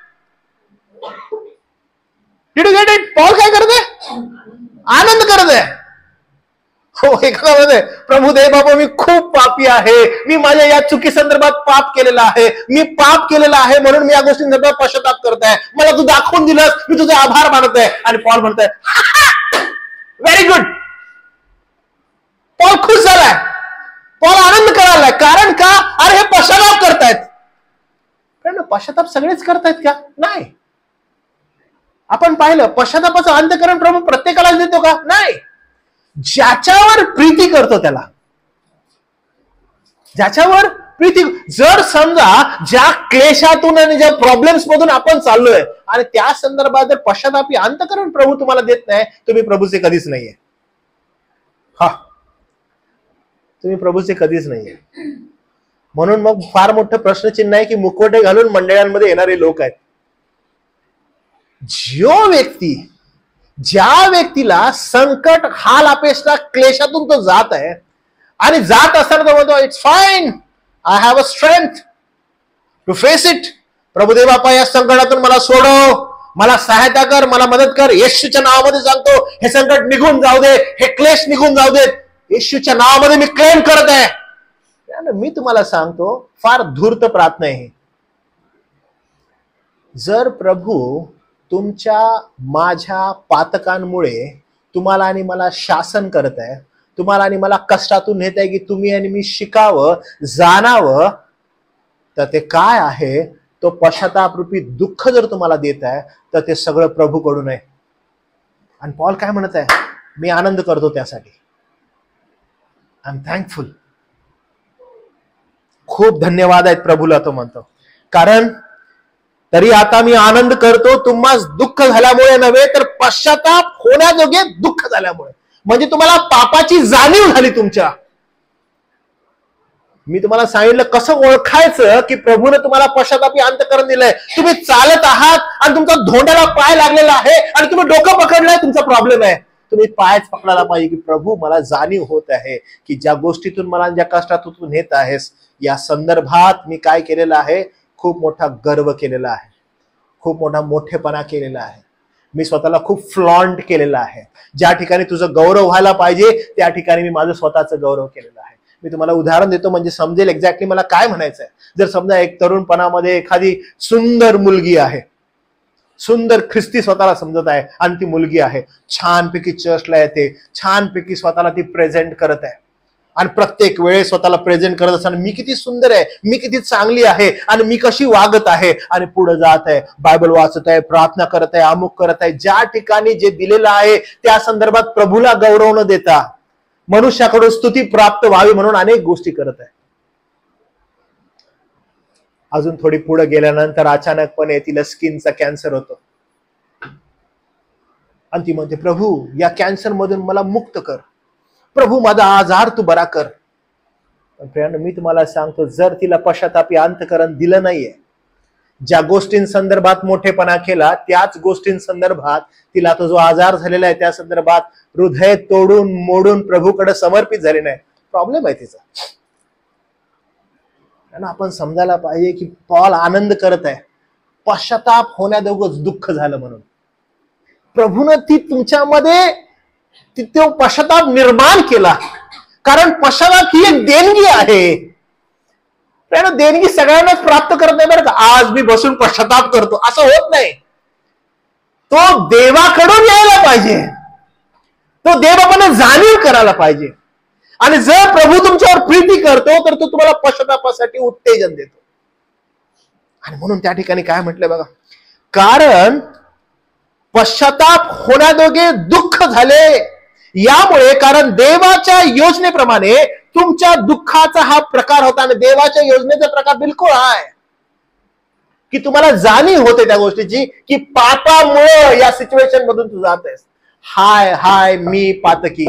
Did you get it? Paul काय करत आहे, आनंद करत आहे. हो, एखाद्या प्रभू देव बाबा मी खूप पापी आहे, मी माझ्या या चुकी संदर्भात पाप केलेला आहे, मी पाप केलेला आहे म्हणून मी या गोष्टी संदर्भात पश्चाताप करत आहे, मला तू दाखवून दिलंस, मी तुझे आभार मानत आहे. आणि पॉल म्हणत आहे व्हेरी गुड. पॉल खुश झालाय, पॉल आनंद करायलाय. कारण का, अरे हे पश्चाताप करतायत. कारण पश्चाताप सगळेच करतायत का, नाही. आपण पाहिलं पश्चातापाचं अंतःकरण प्रभू प्रत्येकालाच देतो का, नाही. ज्याच्यावर प्रीती करतो त्याला, ज्याच्यावर प्रीती. जर समजा ज्या क्लेशातून आणि ज्या प्रॉब्लेम्स मधून आपण चाललोय आणि त्या संदर्भात जर पश्चातापी अंतःकरण प्रभू तुम्हाला देत नाही, तुम्ही प्रभूचे कधीच नाहीये. हा, तुम्ही प्रभूचे कधीच नाहीये. म्हणून मग फार मोठं प्रश्नचिन्ह आहे की मुखवटे घालून मंडळांमध्ये येणारे लोक आहेत. ज्या व्यक्तीला संकट, हाल, अपेक्षा, क्लेशातून तो जात आहे आणि जात असताना तो म्हणतो it's fine, I have a strength to face it. प्रभुदेव बापा या संकटातून मला सोडव, मला सहायता कर, मला मदत कर. येशूच्या नावामध्ये सांगतो हे संकट निघून जाऊ दे, हे क्लेश निघून जाऊ देत. येशूच्या नावामध्ये मी क्लेम करत आहे. मी तुम्हाला सांगतो फार धूर्त प्रार्थना आहे. जर प्रभू तुमच्या माझ्या पातकांमुळे तुम्हाला आणि मला शासन करत आहे, तुम्हाला आणि मला कष्टातून नेत आहे की तुम्ही आणि मी शिकावं, जाणावं, तर ते काय आहे, तो पश्चातापरूपी दुःख जर तुम्हाला देत आहे तर ते सगळं प्रभूकडून आहे. आणि पॉल काय म्हणत आहे, मी आनंद करतो त्यासाठी. I am thankful. खूप धन्यवाद आहेत प्रभूला तो म्हणतो. कारण तरी आता मी आनंद करतो, तुम्हाला दुःख झाल्यामुळे नव्हे तर पश्चाताप होण्याजोगे दुःख झाल्यामुळे. म्हणजे तुम्हाला पापाची जाणीव झाली तुमच्या. मी तुम्हाला सांगितलं कसं ओळखायचं की प्रभूने तुम्हाला पश्चातापी अंतःकरण दिलंय. तुम्ही चालत आहात आणि तुमचा धोंड्याला पाय लागलेला आहे आणि तुम्ही डोकं पकडलंय, तुमचा प्रॉब्लेम आहे. तुम्ही पायच पकडायला पाहिजे की प्रभू मला जाणीव होत आहे की ज्या गोष्टीतून मला, ज्या कष्टातून नेत आहेस, या संदर्भात मी काय केलेलं आहे, खूप मोठा गर्व केलेला आहे, खूप मोठा मोठेपणा केलेला आहे. मी स्वतःला खूप फ्लॉन्ट केलेला आहे. ज्या ठिकाणी तुझं गौरव व्हायला पाहिजे त्या ठिकाणी मी माझं स्वतःचं गौरव केलेलं आहे. मी तुम्हाला उदाहरण देतो म्हणजे समजेल एक्झॅक्टली मला काय म्हणायचंय. जर समजा एक तरुणपणामध्ये एखादी सुंदर मुलगी आहे, सुंदर ख्रिस्ती स्वतःला समजत आहे आणि ती मुलगी आहे, छानपैकी चर्चला येते, छानपैकी स्वतःला ती प्रेझेंट करत आहे आणि प्रत्येक वेळेस स्वतःला प्रेझेंट करत असताना मी किती सुंदर आहे, मी किती चांगली आहे आणि मी कशी वागत आहे, आणि पुढे जात आहे, बायबल वाचत आहे, प्रार्थना करत आहे, अमुक करत आहे. ज्या ठिकाणी जे दिलेलं आहे त्या संदर्भात प्रभूला गौरव न देता मनुष्याकडून स्तुती प्राप्त व्हावी म्हणून अनेक गोष्टी करत आहे. अजून थोडी पुढे गेल्यानंतर अचानकपणे तिला स्किनचा कॅन्सर होतो आणि ती म्हणते प्रभू या कॅन्सर मधून मला मुक्त कर, प्रभू माझा आजार तू बरा कर. पण प्रियांनो, मी तुम्हाला सांगतो, जर तिला पश्चातापी अंतःकरण दिलं नाहीये, ज्या गोष्टींसंदर्भात मोठेपणा केला त्याच गोष्टींसंदर्भात तिला तो जो आजार झालेला आहे त्या संदर्भात हृदय तोडून मोडून प्रभूकडे समर्पित झाले नाही, प्रॉब्लेम आहे तिचा. आपण समजायला पाहिजे की पॉल आनंद करत आहे, पश्चाताप होण्यादोगच दुःख झालं म्हणून. प्रभूनं ती तुमच्यामध्ये तो पश्चाताप निर्माण केला, कारण पश्चाताप ही एक देणगी आहे. देणगी सगळ्यांनाच प्राप्त करत नाही बरं का. आज मी बसून पश्चाताप करतो असं होत नाही. तो देवाकडून यायला पाहिजे, तो देवाकडून जाणीव करायला पाहिजे. आणि जर प्रभू तुमच्यावर प्रीती करतो तर तो तुम्हाला पश्चातापासाठी उत्तेजन देतो. आणि म्हणून त्या ठिकाणी काय म्हटलंय बघा, कारण पश्चाताप होण्यादोगे दुःख झाले यामुळे, कारण देवाच्या योजनेप्रमाणे तुमच्या दुःखाचा हा प्रकार होता. आणि देवाच्या योजनेचा प्रकार बिलकुल आहे की तुम्हाला जाणीव होते त्या गोष्टीची की पापामुळे या सिच्युएशन मधून तू जात आहेस. हाय हाय मी पातकी,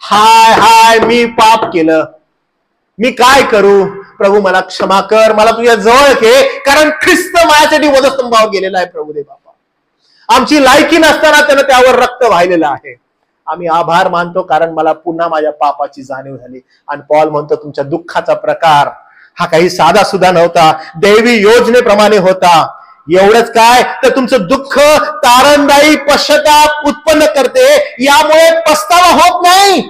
हाय हाय मी पाप केलं, मी काय करू, प्रभू मला क्षमा कर, मला तुझ्या जवळ घे, कारण ख्रिस्त माझ्यासाठी वधस्तंभावर गेलेला आहे. प्रभू दे बाबा, आमची लायकी नसताना त्यानं त्यावर रक्त वाहिलेलं आहे. आम्ही आभार मानतो, कारण मला पुन्हा माझ्या पापाची जाणीव झाली. आणि पॉल म्हणतो तुमच्या दुःखाचा प्रकार हा काही साधा सुद्धा नव्हता, दैवी योजनेप्रमाणे होता. एवढंच काय तर तुमचं दुःख तारणदायी पश्चाताप उत्पन्न करते, यामुळे पस्तावा होत नाही.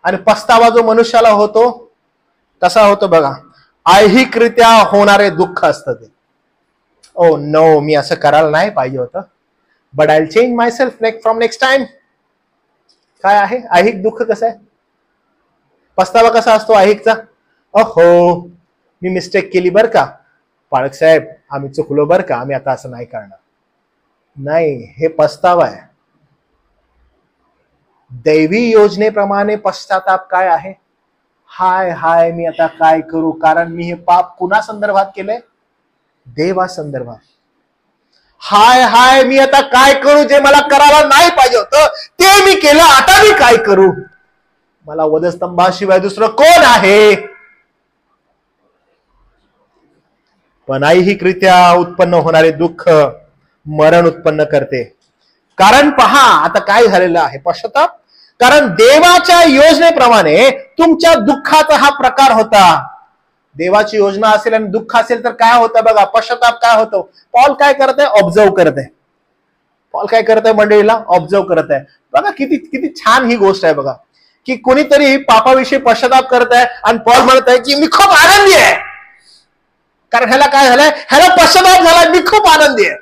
आणि पस्तावा जो मनुष्याला होतो कसा होतो बघा, ऐहिकरित्या होणारे दुःख असतं ते. ओ नो, मी असं करायला नाही पाहिजे होतं, but I will change my self from next time. काय आहे ऐहिक दुःख? कसं आहे पस्तावा? कसा असतो ऐहिकचा? अहो मी मिस्टेक केली बरं का पाळक साहेब, आम्ही चुकलो बरं का, आम्ही आता असं नाही करणार. नाही, हे पस्तावा आहे. दैवी योजनेप्रमाणे पश्चाताप काय आहे? हाय हाय मी आता काय करू, कारण मी हे पाप कुणा संदर्भात केलंय? देवा संदर्भात. हाय हाय मी आता काय करू, जे मला करायला नाही पाहिजे होतं ते मी केलं, आता मी काय करू, मला वधस्तंभाशिवाय दुसरं कोण आहे? पण ऐहिकरित्या उत्पन्न होणारे दुःख मरण उत्पन्न करते. कारण पहा आता काय झालेलं आहे पश्चाताप, कारण देवाच्या योजनेप्रमाणे तुमच्या दुःखाचा हा प्रकार होता. देवाची योजना असेल आणि दुःख असेल तर काय होतं बघा, पश्चाताप काय होतो. पॉल काय करत आहे? ऑब्झर्व करत आहे. पॉल काय करत आहे मंडळीला? ऑब्झर्व करत आहे. बघा किती किती छान ही गोष्ट आहे बघा, की कोणीतरी पापाविषयी पश्चाताप करत आहे आणि पॉल म्हणत आहे की मी खूप आनंदी आहे, कारण ह्याला काय झालंय, ह्याला पश्चाताप झाला, मी खूप आनंदी आहे.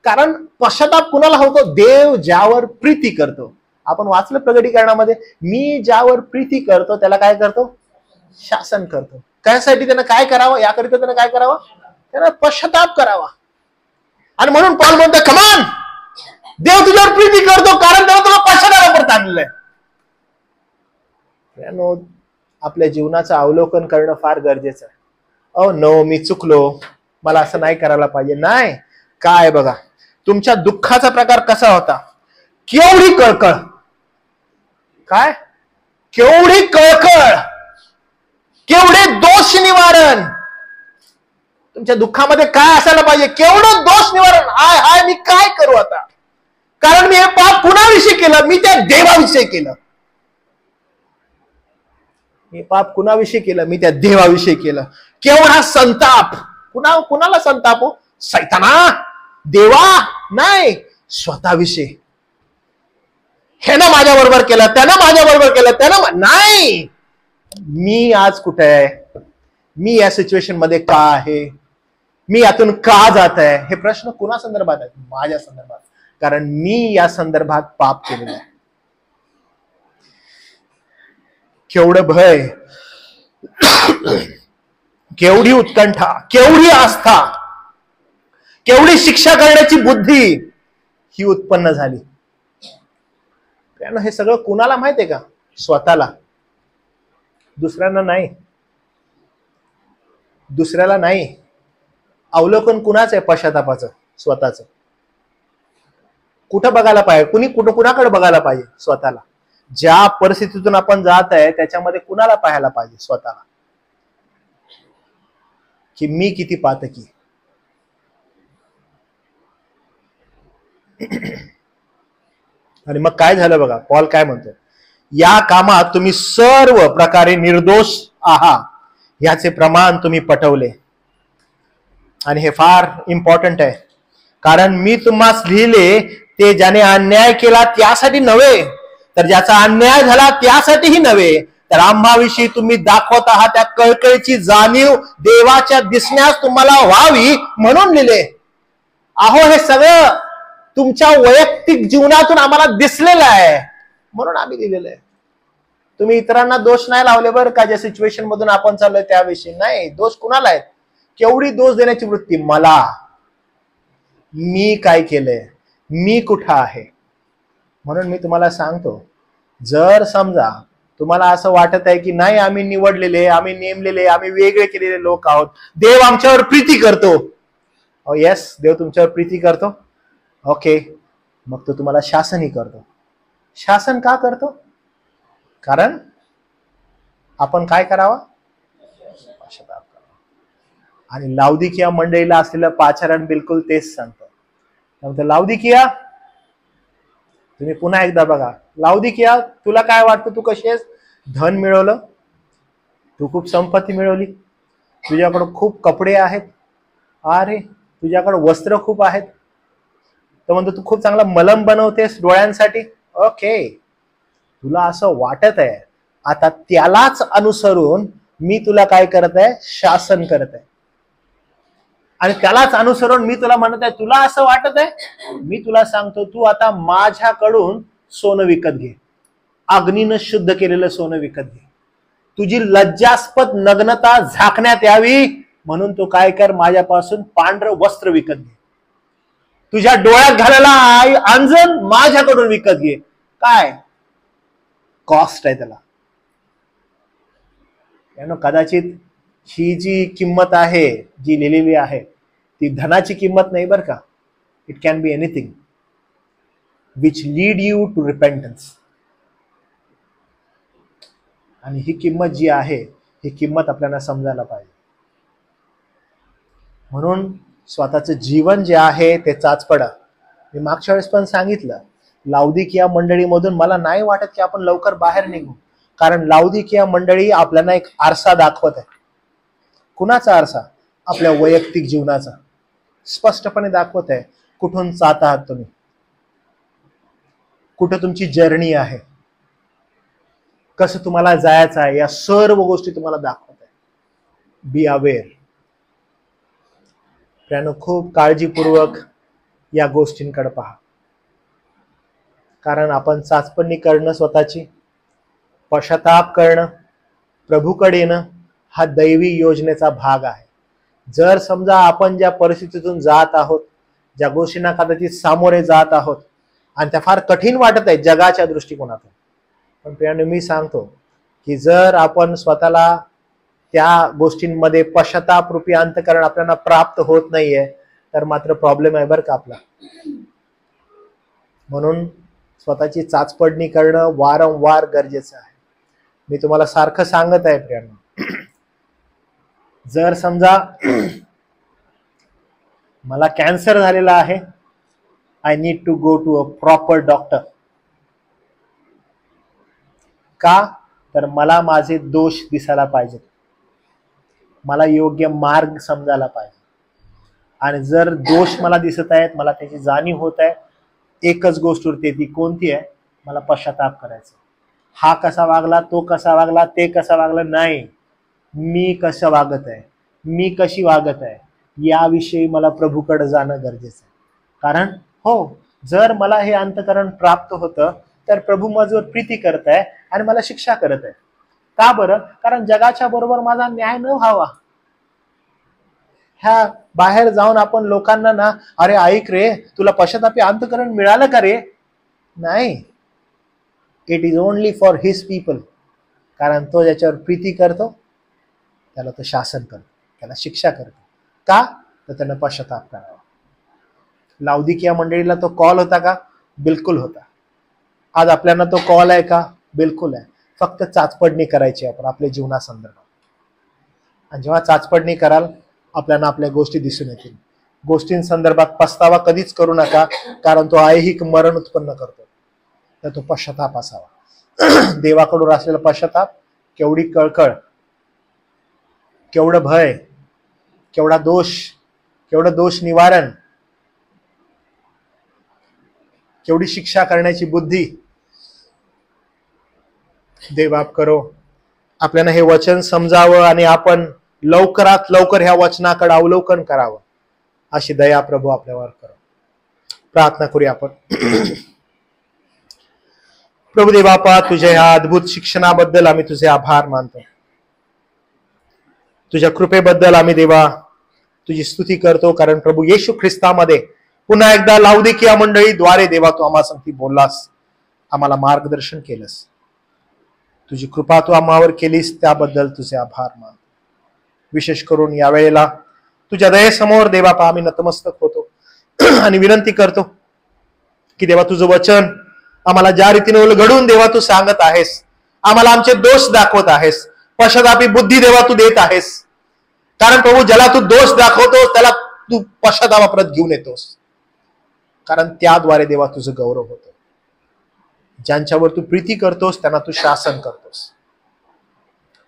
कारण पश्चाताप कुणाला होतो? देव ज्यावर प्रीती करतो. आपण वाचलं प्रगटीकरणामध्ये, मी ज्यावर प्रीती करतो त्याला काय करतो? शासन करतो. त्यासाठी त्यानं काय करावं? याकरिता त्यानं काय करावं? त्यानं पश्चाताप करावा. आणि म्हणून पॉल म्हणतो कमान, देव तुझ्यावर प्रीती करतो कारण त्यानं तुला पश्चातापावर आणलंय. आपल्या जीवनाचं अवलोकन करणं फार गरजेचं आहे. ओ नो, मी चुकलो, मला असं नाही करायला पाहिजे. नाही, काय बघा तुमच्या दुःखाचा प्रकार कसा होता, केवढी कळकळ, काय केवढी कळकळ, केवढे दोष निवारण. तुमच्या दुःखामध्ये काय असायला पाहिजे? केवढं दोष निवारण. हाय हाय मी काय करू आता, कारण मी हे पाप कुणाविषयी केलं? मी त्या देवाविषयी केलं. मी पाप कुणाविषयी केलं? मी त्या देवाविषयी केलं. केवढा संताप. कुणाला संताप हो? सैताना, देवा नाही, स्वतःविषयी. ह्यानं माझ्या बरोबर केलं, त्यानं माझ्या बरोबर केलं, त्यानं नाही. मी आज कुठे आहे? मी या सिच्युएशन मध्ये का आहे? मी यातून का जात आहे? हे प्रश्न कुणा संदर्भात आहेत? माझ्या संदर्भात, कारण मी या संदर्भात पाप केलेलं आहे. केवढं भय, केवढी उत्कंठा, केवढी आस्था, केवढी शिक्षा करण्याची बुद्धी ही उत्पन्न झाली. हे सगळं कुणाला माहितीये का? स्वतःला, दुसऱ्यांना नाही. दुसऱ्याला नाही. अवलोकन कुणाच आहे पश्चातापाचं? स्वतःच. कुठं बघायला पाहिजे? कुणाकडे बघायला पाहिजे? स्वतःला. ज्या परिस्थितीतून आपण जात आहे त्याच्यामध्ये कुणाला पाहायला पाहिजे? स्वतःला, की मी किती पातकी. आणि मग काय झालं बघा, पॉल काय म्हणतो, या कामात तुम्ही सर्व प्रकारे निर्दोष आहात याचे प्रमाण तुम्ही पटवले. आणि हे फार इम्पॉर्टंट आहे, कारण मी तुम्हास लिहिले ते ज्याने अन्याय केला त्यासाठी नव्हे, तर ज्याचा अन्याय झाला त्यासाठीही नव्हे, तर आम्हाविषयी तुम्ही दाखवत आहात त्या कळकळीची जाणीव देवाच्या दिसण्यास तुम्हाला व्हावी म्हणून लिहिले. अहो, हे सगळं तुमच्या वैयक्तिक जीवनातून आम्हाला दिसलेलं आहे म्हणून आम्ही लिहिलेलं आहे. तुम्ही इतरांना दोष नाही लावले बरं का, ज्या सिच्युएशन मधून आपण चाललोय त्याविषयी नाही. दोष कुणाला आहेत? केवढी दोष देण्याची वृत्ती मला. मी काय केलंय, मी कुठं आहे. म्हणून मी तुम्हाला सांगतो, जर समजा तुम्हाला असं वाटत आहे की नाही आम्ही निवडलेले, आम्ही नेमलेले, आम्ही वेगळे केलेले लोक आहोत, देव आमच्यावर प्रीती करतो. येस, देव तुमच्यावर प्रीती करतो. ओके, मग तो तुम्हाला शासनही करतो. शासन का करतो? कारण आपण काय करावं? पश्चाताप करावा. आणि लाउदिकिया मंडळीला असलेलं पाचारण बिलकुल तेच सांगतं. त्यामुळे लाउदिकिया, तुम्ही पुन्हा एकदा बघा, लाउदिकिया तुला काय वाटतं, तू कशी आहेस? धन मिळवलं, तू खूप संपत्ती मिळवली, तुझ्याकडे खूप कपडे आहेत, अरे तुझ्याकडे वस्त्र खूप आहेत, तर म्हणतो तू खूप चांगला मलम बनवतेस डोळ्यांसाठी. ओके, तुला असं वाटत आहे. आता त्यालाच अनुसरून मी तुला काय करत आहे? शासन करत आहे. आणि त्यालाच अनुसरून मी तुला म्हणत आहे, तुला असं वाटत आहे, मी तुला सांगतो, तू आता माझ्याकडून सोनं विकत घे, अग्नीनं शुद्ध केलेलं सोनं विकत घे. तुझी लज्जास्पद नग्नता झाकण्यात यावी म्हणून तू काय कर, माझ्यापासून पांढरं वस्त्र विकत घे. तुझ्या डोळ्यात घालायला अंजन माझ्याकडून विकत घे. काय कॉस्ट आहे त्याला? कदाचित ही जी किंमत आहे, जी लिहिलेली आहे, ती धनाची किंमत नाही बरं का. It can be anything which lead you to repentance. आणि ही किंमत जी आहे, ही किंमत आपल्याला समजायला पाहिजे. म्हणून स्वतःचं जीवन जे आहे ते चाचपडा. मी मागच्या वेळेस पण सांगितलं, लाउदिकिया मंडळीमधून मला नाही वाटत की आपण लवकर बाहेर निघू, कारण लाउदिकिया मंडळी आपल्याला एक आरसा दाखवत आहे. कुणाचा आरसा? आपल्या वैयक्तिक जीवनाचा. स्पष्टपणे दाखवत आहे कुठून जात आहात तुम्ही, कुठं तुमची जर्नी आहे, कसं तुम्हाला जायचं आहे, या सर्व गोष्टी तुम्हाला दाखवत आहे. Be aware. त्यानं खूप काळजीपूर्वक या गोष्टींकडे पहा, कारण आपण चाचपणी करणं, स्वतःची पश्चाताप करणं, प्रभूकडे येणं, हा दैवी योजनेचा भाग आहे. जर समजा आपण ज्या परिस्थितीतून जात आहोत, ज्या गोष्टींना कदाचित सामोरे जात आहोत आणि त्या फार कठीण वाटत आहेत जगाच्या दृष्टिकोनातून, पण प्रियाने मी सांगतो की जर आपण स्वतःला त्या गोष्टींमध्ये पश्चाताप रूपी अंतःकरण आपल्याला प्राप्त होत नाहीये, तर मात्र प्रॉब्लेम आहे बरं का आपला. म्हणून स्वतःची चाचपडणी करणं वारंवार गरजेचं आहे. मी तुम्हाला सारखं सांगत आहे प्रियांनो, जर समजा मला कॅन्सर झालेला आहे, I need to go to a proper doctor. का? तर मला माझे दोष दिसायला पाहिजेत, मला योग्य मार्ग समजायला पाहिजे. आणि जर दोष मला दिसत आहेत, मला त्याची जाणीव होत आहे, एकच गोष्ट उरते, ती कोणती आहे? मला पश्चाताप करायचा. हा कसा वागला, तो कसा वागला, ते कसा वागला, नाही, मी कसं वागत आहे, मी कशी वागत आहे, याविषयी मला प्रभूकडे जाणं गरजेचं आहे. कारण हो, जर मला हे अंतःकरण प्राप्त होतं तर प्रभू माझ्यावर प्रीती करत आहे आणि मला शिक्षा करत आहे. का बरं? कारण जगाच्या बरोबर माझा न्याय न व्हावा. ह्या बाहेर जाऊन आपण लोकांना ना, अरे ऐक रे, तुला पश्चातापी अंतःकरण मिळालं का रे? नाही, it is only for his people. कारण तो ज्याच्यावर प्रीती करतो त्याला तो शासन करतो, त्याला शिक्षा करतो. का? तर त्यानं पश्चाताप करावा. लाउदिकिया मंडळीला तो कॉल होता का? बिलकुल होता. आज आपल्याला तो कॉल आहे का? बिलकुल आहे. फक्त चाचपडणी करायची आपण आपल्या जीवनासंदर्भात. आणि जेव्हा चाचपडणी कराल आपल्याला आपल्या गोष्टी दिसून येतील. गोष्टींसंदर्भात पस्तावा कधीच करू नका, कारण तो ऐहिक मरण उत्पन्न करतो. तर तो पश्चाताप असावा. देवाकडून असलेला पश्चाताप, केवढी कळकळ, केवढं भय, केवढं दोष निवारण, केवढी शिक्षा करण्याची बुद्धी. देवबाप करो आपल्याला हे वचन समजावं आणि आपण लवकरात लवकर ह्या वचनाकडे अवलोकन करावं, अशी दया प्रभू आपल्यावर करो. प्रार्थना करूया आपण. प्रभू देवापा, तुझ्या ह्या अद्भुत शिक्षणाबद्दल आम्ही तुझे आभार मानतो. तुझ्या कृपेबद्दल आम्ही देवा तुझी स्तुती करतो, कारण प्रभू येशू ख्रिस्तामध्ये पुन्हा एकदा लाउदिकिया मंडळीद्वारे देवा तू आम्हा संगती बोललास, आम्हाला मार्गदर्शन केलंस. तुझी कृपा तू आम्हावर केलीस, त्याबद्दल तुझे आभार मान. विशेष करून यावेळेला तुझ्या दयेसमोर देवापा आम्ही नतमस्तक होतो आणि विनंती करतो की देवा तुझं वचन आम्हाला ज्या रीतीने उलगडून देवा तू सांगत आहेस, आम्हाला आमचे दोष दाखवत आहेस, पश्चातापी बुद्धी देवा तू देत आहेस. कारण प्रभू ज्याला तू दोष दाखवतोस त्याला तू पश्चातापात घेऊन येतोस, कारण त्याद्वारे देवा तुझं गौरव होतं. ज्यांच्यावर तू प्रीती करतोस त्यांना तू शासन करतोस.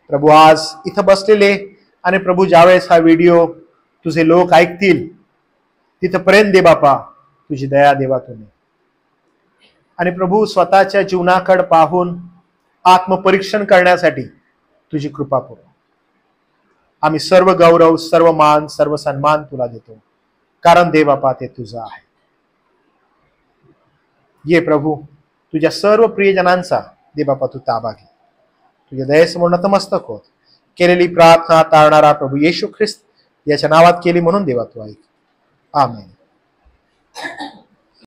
प्रभू आज इथं बसलेले आणि प्रभू ज्यावेळेस हा व्हिडिओ तुझे लोक ऐकतील तिथपर्यंत दे बापा तुझी दया देवा तुम्ही. आणि प्रभू स्वतःच्या जीवनाकडे पाहून आत्मपरीक्षण करण्यासाठी तुझी कृपा पुरव. आम्ही सर्व गौरव, सर्व मान, सर्व सन्मान तुला देतो, कारण दे बापा ते तुझं आहे. ये प्रभू तुझ्या सर्व प्रियजनांचा दे बापा तू ताबा घे. तुझ्या दयेसमोर नतमस्तक होत केलेली प्रार्थना तारणारा प्रभू येशू ख्रिस्त याच्या नावात केली म्हणून देवा तू ऐक. आमेन.